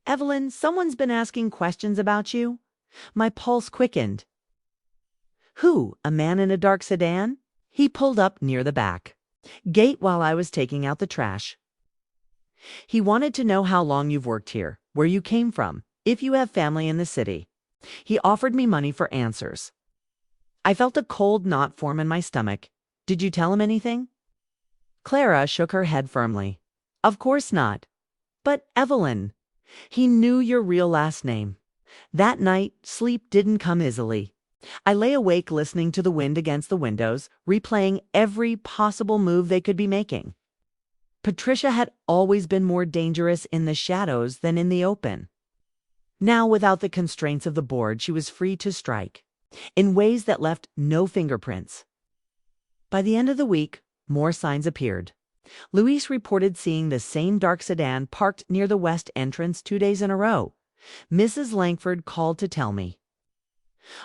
"Evelyn, someone's been asking questions about you." My pulse quickened. "Who? A man in a dark sedan?" He pulled up near the back gate while I was taking out the trash. "He wanted to know how long you've worked here, where you came from, if you have family in the city. He offered me money for answers." I felt a cold knot form in my stomach. "Did you tell him anything?" Clara shook her head firmly. "Of course not." "But, Evelyn, he knew your real last name." That night, sleep didn't come easily. I lay awake listening to the wind against the windows, replaying every possible move they could be making. Patricia had always been more dangerous in the shadows than in the open. Now, without the constraints of the board, she was free to strike, in ways that left no fingerprints. By the end of the week, more signs appeared. Luis reported seeing the same dark sedan parked near the west entrance 2 days in a row. Mrs. Langford called to tell me.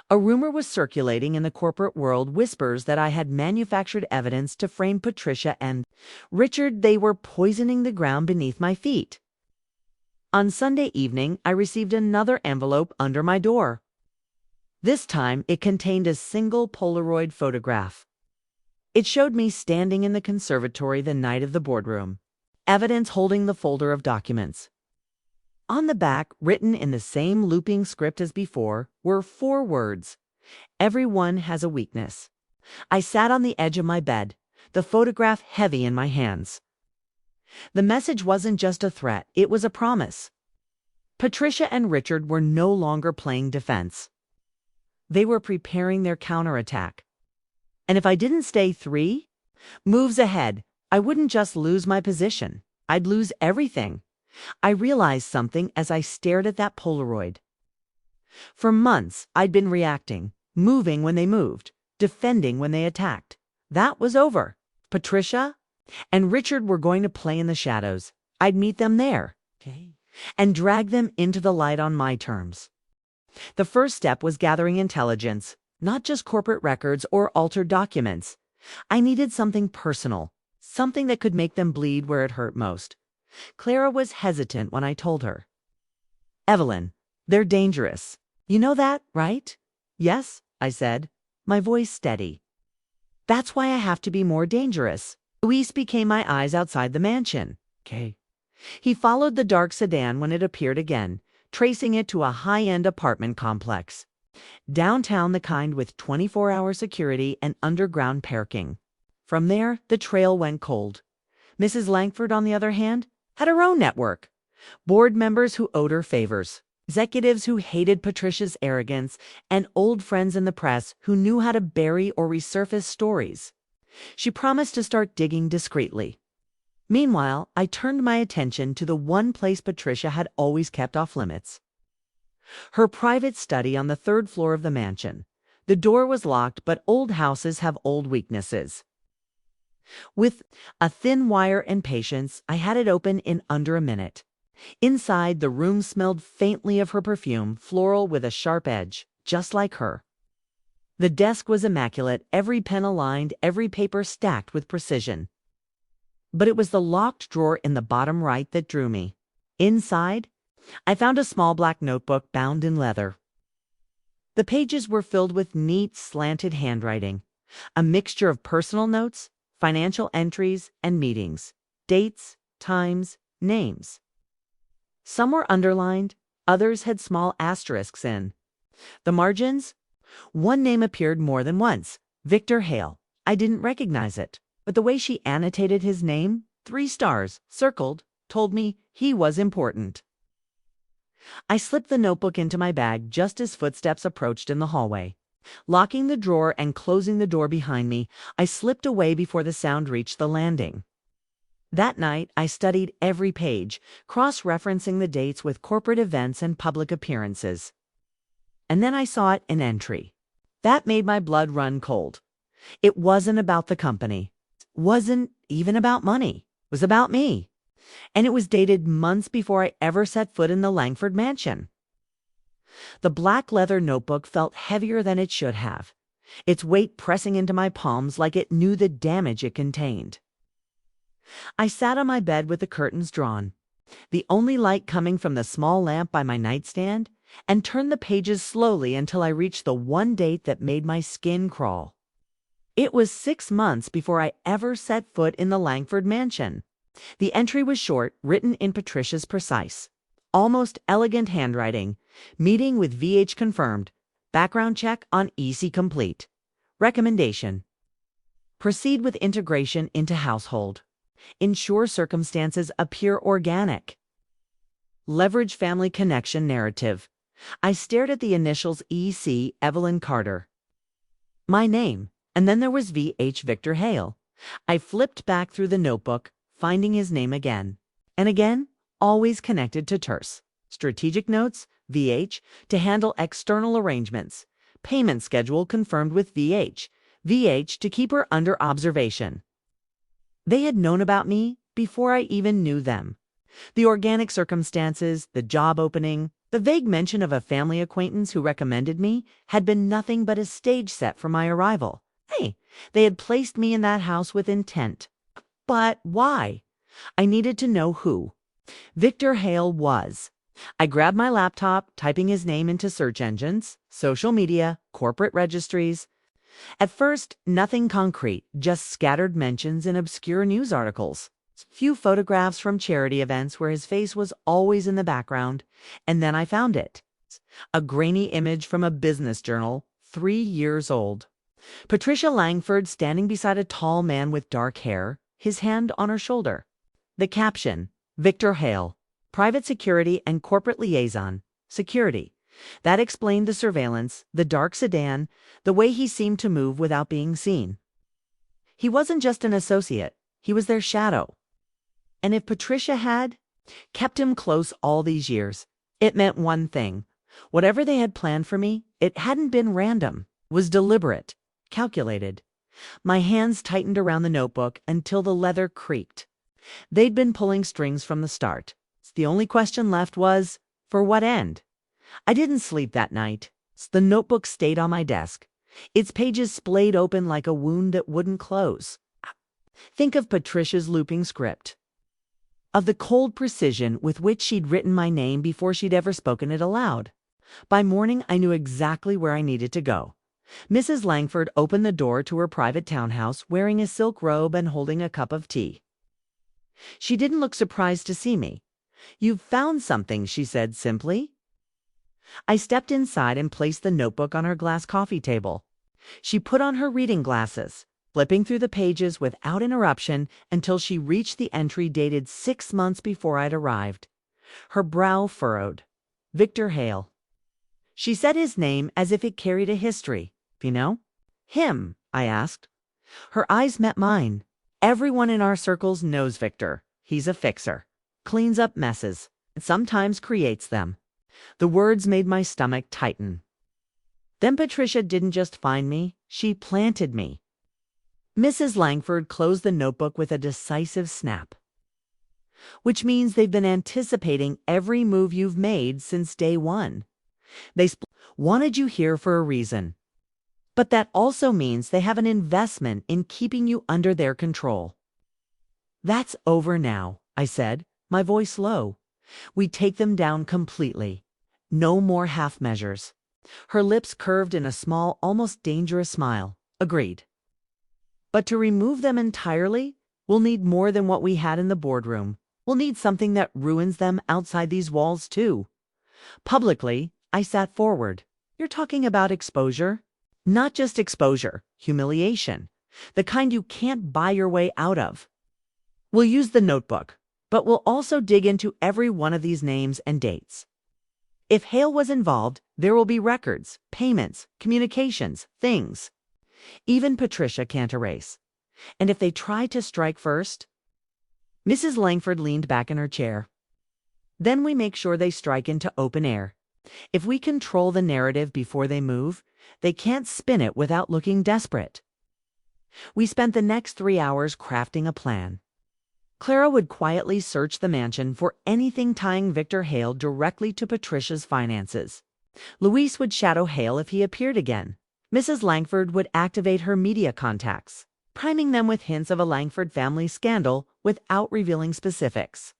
A rumor was circulating in the corporate world, whispers that I had manufactured evidence to frame Patricia and Richard. They were poisoning the ground beneath my feet. On Sunday evening, I received another envelope under my door. This time, it contained a single Polaroid photograph. It showed me standing in the conservatory the night of the boardroom, evidence holding the folder of documents. On the back, written in the same looping script as before, were 4 words. "Everyone has a weakness." I sat on the edge of my bed, the photograph heavy in my hands. The message wasn't just a threat, it was a promise. Patricia and Richard were no longer playing defense. They were preparing their counterattack. And if I didn't stay 3 moves ahead, I wouldn't just lose my position. I'd lose everything. I realized something as I stared at that Polaroid. For months, I'd been reacting, moving when they moved, defending when they attacked. That was over. Patricia and Richard were going to play in the shadows. I'd meet them there, and drag them into the light on my terms. The first step was gathering intelligence, not just corporate records or altered documents. I needed something personal, something that could make them bleed where it hurt most. Clara was hesitant when I told her. "Evelyn, they're dangerous. You know that, right? Yes, I said, my voice steady. That's why I have to be more dangerous. Luis became my eyes outside the mansion. Okay. He followed the dark sedan when it appeared again, tracing it to a high-end apartment complex. Downtown, the kind with 24-hour security and underground parking. From there, the trail went cold. Mrs. Langford, on the other hand, had her own network. Board members who owed her favors, executives who hated Patricia's arrogance, and old friends in the press who knew how to bury or resurface stories. She promised to start digging discreetly. Meanwhile, I turned my attention to the one place Patricia had always kept off limits. Her private study on the third floor of the mansion. The door was locked, but old houses have old weaknesses. With a thin wire and patience, I had it open in under a minute. Inside, the room smelled faintly of her perfume, floral with a sharp edge, just like her. The desk was immaculate, every pen aligned, every paper stacked with precision. But it was the locked drawer in the bottom right that drew me. Inside, I found a small black notebook bound in leather. The pages were filled with neat, slanted handwriting, a mixture of personal notes, financial entries, and meetings, dates, times, names. Some were underlined, others had small asterisks in. The margins? One name appeared more than once, Victor Hale. I didn't recognize it, but the way she annotated his name, 3 stars, circled, told me he was important. I slipped the notebook into my bag just as footsteps approached in the hallway. Locking the drawer and closing the door behind me, I slipped away before the sound reached the landing. That night, I studied every page, cross-referencing the dates with corporate events and public appearances. And then I saw an entry. That made my blood run cold. It wasn't about the company. It wasn't even about money. It was about me. And it was dated months before I ever set foot in the Langford mansion. The black leather notebook felt heavier than it should have, its weight pressing into my palms like it knew the damage it contained. I sat on my bed with the curtains drawn, the only light coming from the small lamp by my nightstand, and turned the pages slowly until I reached the one date that made my skin crawl. It was 6 months before I ever set foot in the Langford mansion. The entry was short, written in Patricia's precise, almost elegant handwriting. Meeting with VH confirmed. Background check on EC complete. Recommendation: proceed with integration into household. Ensure circumstances appear organic. Leverage family connection narrative. I stared at the initials EC, Evelyn Carter. My name, and then there was VH, Victor Hale. I flipped back through the notebook, finding his name again. And again, always connected to terse. Strategic notes, VH, to handle external arrangements. Payment schedule confirmed with VH. VH to keep her under observation. They had known about me before I even knew them. The organic circumstances, the job opening, the vague mention of a family acquaintance who recommended me had been nothing but a stage set for my arrival. Hey, they had placed me in that house with intent. But why? I needed to know who Victor Hale was. I grabbed my laptop, typing his name into search engines, social media, corporate registries. At first, nothing concrete, just scattered mentions in obscure news articles. Few photographs from charity events where his face was always in the background. And then I found it. A grainy image from a business journal, 3 years old. Patricia Langford standing beside a tall man with dark hair, his hand on her shoulder. The caption: Victor Hale, private security and corporate liaison, security. That explained the surveillance, the dark sedan, the way he seemed to move without being seen. He wasn't just an associate, he was their shadow. And if Patricia had kept him close all these years, it meant one thing. Whatever they had planned for me, it hadn't been random, was deliberate, calculated. My hands tightened around the notebook until the leather creaked. They'd been pulling strings from the start. The only question left was, for what end? I didn't sleep that night. The notebook stayed on my desk, its pages splayed open like a wound that wouldn't close. Think of Patricia's looping script, of the cold precision with which she'd written my name before she'd ever spoken it aloud. By morning, I knew exactly where I needed to go. Mrs. Langford opened the door to her private townhouse wearing a silk robe and holding a cup of tea. She didn't look surprised to see me. "You've found something," she said simply. I stepped inside and placed the notebook on her glass coffee table. She put on her reading glasses, flipping through the pages without interruption until she reached the entry dated 6 months before I'd arrived. Her brow furrowed. Victor Hale. She said his name as if it carried a history. "You know?" "Him?" I asked. Her eyes met mine. "Everyone in our circles knows Victor. He's a fixer. Cleans up messes. And sometimes creates them." The words made my stomach tighten. Then Patricia didn't just find me, she planted me. Mrs. Langford closed the notebook with a decisive snap. "Which means they've been anticipating every move you've made since day one. They wanted you here for a reason. But that also means they have an investment in keeping you under their control." "That's over now," I said, my voice low. "We take them down completely. No more half measures." Her lips curved in a small, almost dangerous smile. "Agreed. But to remove them entirely, we'll need more than what we had in the boardroom. We'll need something that ruins them outside these walls, too." Publicly, I sat forward. "You're talking about exposure?" "Not just exposure, humiliation. The kind you can't buy your way out of. We'll use the notebook, but we'll also dig into every one of these names and dates. If Hale was involved, there will be records, payments, communications, things. Even Patricia can't erase. And if they try to strike first..." Mrs. Langford leaned back in her chair. "Then we make sure they strike into open air. If we control the narrative before they move, they can't spin it without looking desperate." We spent the next 3 hours crafting a plan. Clara would quietly search the mansion for anything tying Victor Hale directly to Patricia's finances. Luis would shadow Hale if he appeared again. Mrs. Langford would activate her media contacts, priming them with hints of a Langford family scandal without revealing specifics.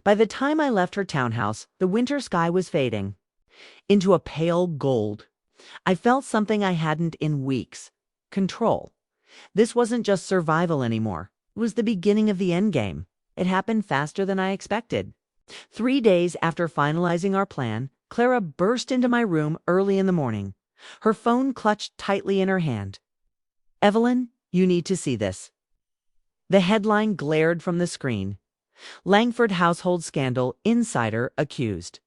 By the time I left her townhouse, the winter sky was fading into a pale gold. I felt something I hadn't in weeks. Control. This wasn't just survival anymore. It was the beginning of the endgame. It happened faster than I expected. 3 days after finalizing our plan, Clara burst into my room early in the morning, her phone clutched tightly in her hand. "Evelyn, you need to see this." The headline glared from the screen. "Langford Household Scandal Insider Accused."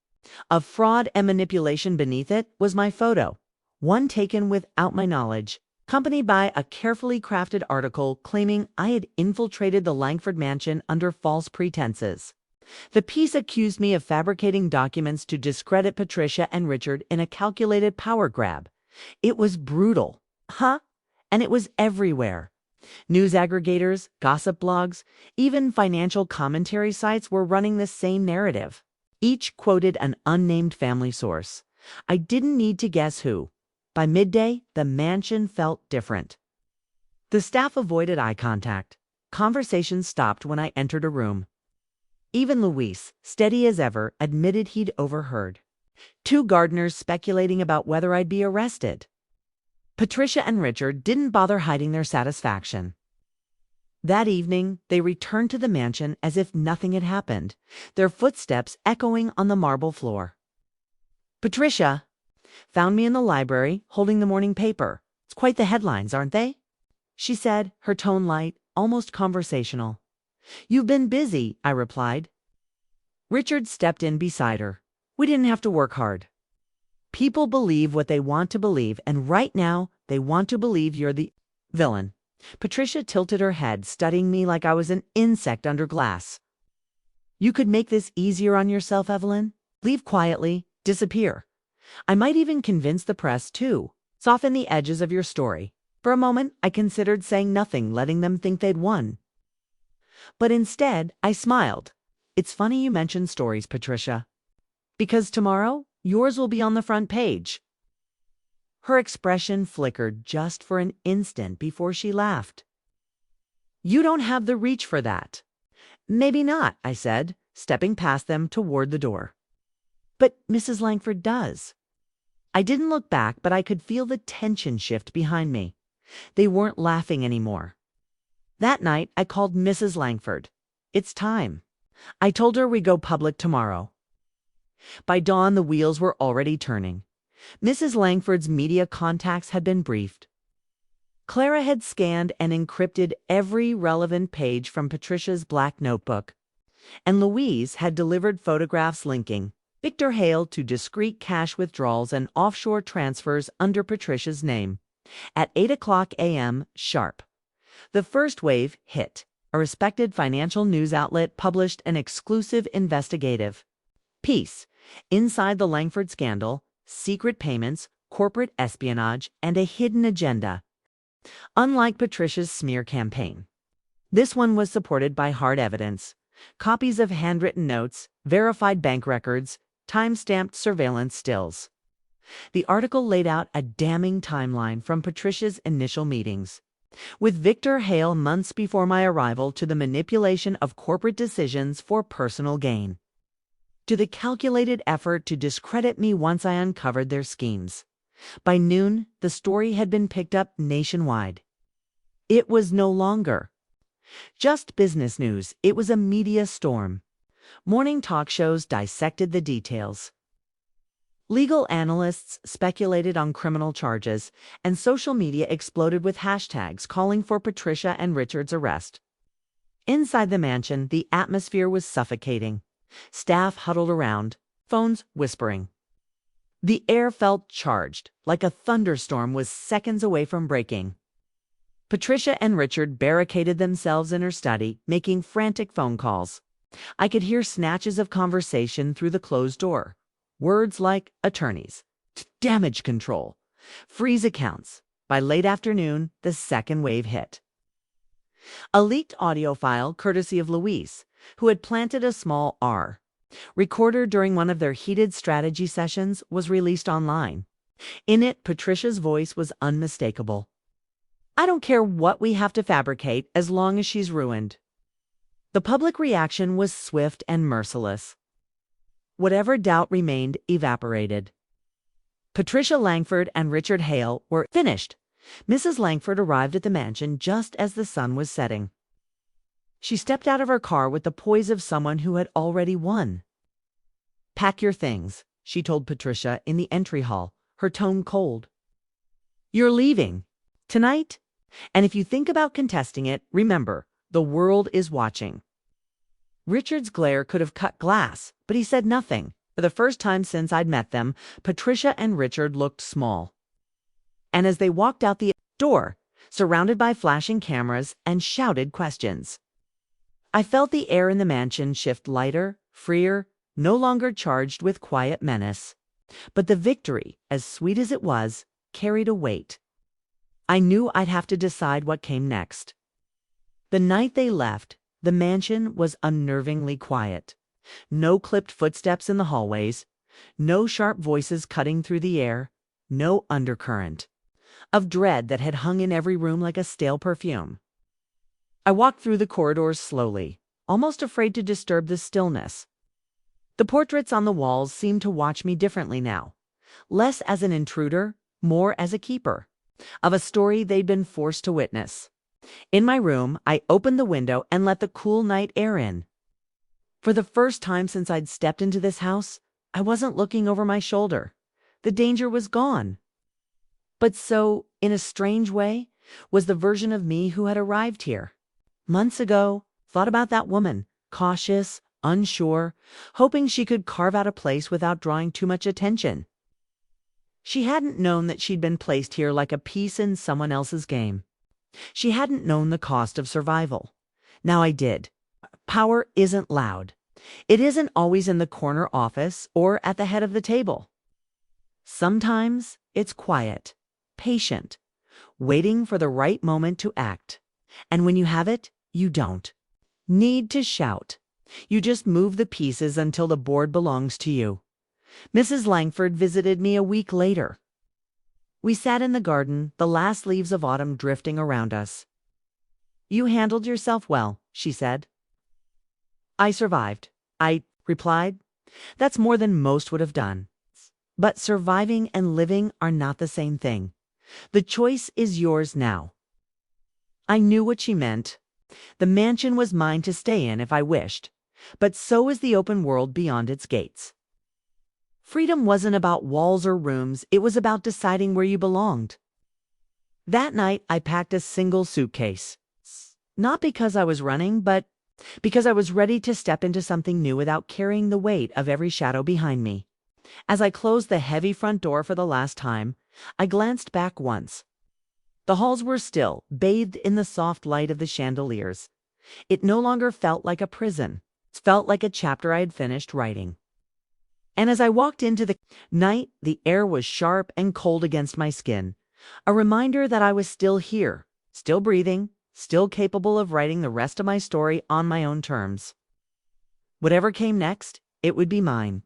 Of fraud and manipulation beneath it was my photo, one taken without my knowledge, accompanied by a carefully crafted article claiming I had infiltrated the Langford mansion under false pretenses. The piece accused me of fabricating documents to discredit Patricia and Richard in a calculated power grab. It was brutal. And it was everywhere. News aggregators, gossip blogs, even financial commentary sites were running the same narrative. Each quoted an unnamed family source. I didn't need to guess who. By midday, the mansion felt different. The staff avoided eye contact. Conversations stopped when I entered a room. Even Luis, steady as ever, admitted he'd overheard 2 gardeners speculating about whether I'd be arrested. Patricia and Richard didn't bother hiding their satisfaction. That evening, they returned to the mansion as if nothing had happened, their footsteps echoing on the marble floor. Patricia found me in the library, holding the morning paper. "It's quite the headlines, aren't they?" she said, her tone light, almost conversational. "You've been busy," I replied. Richard stepped in beside her. "We didn't have to work hard. People believe what they want to believe, and right now, they want to believe you're the villain." Patricia tilted her head, studying me like I was an insect under glass. "You could make this easier on yourself, Evelyn. Leave quietly, disappear. I might even convince the press, too. Soften the edges of your story." For a moment, I considered saying nothing, letting them think they'd won. But instead, I smiled. "It's funny you mention stories, Patricia. Because tomorrow, yours will be on the front page." Her expression flickered just for an instant before she laughed. "You don't have the reach for that." "Maybe not," I said, stepping past them toward the door. But Mrs. Langford does. I didn't look back, but I could feel the tension shift behind me. They weren't laughing anymore. That night, I called Mrs. Langford. It's time. I told her we'd go public tomorrow. By dawn, the wheels were already turning. Mrs. Langford's media contacts had been briefed. Clara had scanned and encrypted every relevant page from Patricia's black notebook, and Louise had delivered photographs linking Victor Hale to discreet cash withdrawals and offshore transfers under Patricia's name. At 8 a.m. sharp, the first wave hit. A respected financial news outlet published an exclusive investigative piece, Inside the Langford Scandal, Secret Payments, Corporate Espionage, and a Hidden Agenda. Unlike Patricia's smear campaign, this one was supported by hard evidence, copies of handwritten notes, verified bank records, time-stamped surveillance stills. The article laid out a damning timeline from Patricia's initial meetings, with Victor Hale months before my arrival, to the manipulation of corporate decisions for personal gain, to the calculated effort to discredit me once I uncovered their schemes. By noon, the story had been picked up nationwide. It was no longer just business news, it was a media storm. Morning talk shows dissected the details. Legal analysts speculated on criminal charges, and social media exploded with hashtags calling for Patricia and Richard's arrest. Inside the mansion, the atmosphere was suffocating. Staff huddled around, phones whispering. The air felt charged, like a thunderstorm was seconds away from breaking. Patricia and Richard barricaded themselves in her study, making frantic phone calls. I could hear snatches of conversation through the closed door. Words like attorneys, damage control, freeze accounts. By late afternoon, the second wave hit. A leaked audio file, courtesy of Louise, who had planted a small R recorder during one of their heated strategy sessions, was released online. In it, Patricia's voice was unmistakable. I don't care what we have to fabricate as long as she's ruined. The public reaction was swift and merciless. Whatever doubt remained evaporated. Patricia Langford and Richard Hale were finished. Mrs. Langford arrived at the mansion just as the sun was setting. She stepped out of her car with the poise of someone who had already won. "Pack your things," she told Patricia in the entry hall, her tone cold. "You're leaving. Tonight? And if you think about contesting it, remember, the world is watching." Richard's glare could have cut glass, but he said nothing. For the first time since I'd met them, Patricia and Richard looked small. And as they walked out the door, surrounded by flashing cameras and shouted questions, I felt the air in the mansion shift lighter, freer, no longer charged with quiet menace. But the victory, as sweet as it was, carried a weight. I knew I'd have to decide what came next. The night they left, the mansion was unnervingly quiet. No clipped footsteps in the hallways, no sharp voices cutting through the air, no undercurrent of dread that had hung in every room like a stale perfume. I walked through the corridors slowly, almost afraid to disturb the stillness. The portraits on the walls seemed to watch me differently now, less as an intruder, more as a keeper of a story they'd been forced to witness. In my room, I opened the window and let the cool night air in. For the first time since I'd stepped into this house, I wasn't looking over my shoulder. The danger was gone. But so, in a strange way, was the version of me who had arrived here. Months ago, thought about that woman, cautious, unsure, hoping she could carve out a place without drawing too much attention. She hadn't known that she'd been placed here like a piece in someone else's game. She hadn't known the cost of survival. Now I did. Power isn't loud. It isn't always in the corner office or at the head of the table. Sometimes it's quiet, patient, waiting for the right moment to act. And when you have it, you don't need to shout. You just move the pieces until the board belongs to you. Mrs. Langford visited me a week later. We sat in the garden, the last leaves of autumn drifting around us. "You handled yourself well," she said. "I survived," I replied, That's more than most would have done. But surviving and living are not the same thing. The choice is yours now. I knew what she meant. The mansion was mine to stay in if I wished, but so is the open world beyond its gates. Freedom wasn't about walls or rooms, it was about deciding where you belonged. That night, I packed a single suitcase. Not because I was running, but because I was ready to step into something new without carrying the weight of every shadow behind me. As I closed the heavy front door for the last time, I glanced back once. The halls were still, bathed in the soft light of the chandeliers. It no longer felt like a prison. It felt like a chapter I had finished writing. And as I walked into the night, the air was sharp and cold against my skin, a reminder that I was still here, still breathing, still capable of writing the rest of my story on my own terms. Whatever came next, it would be mine.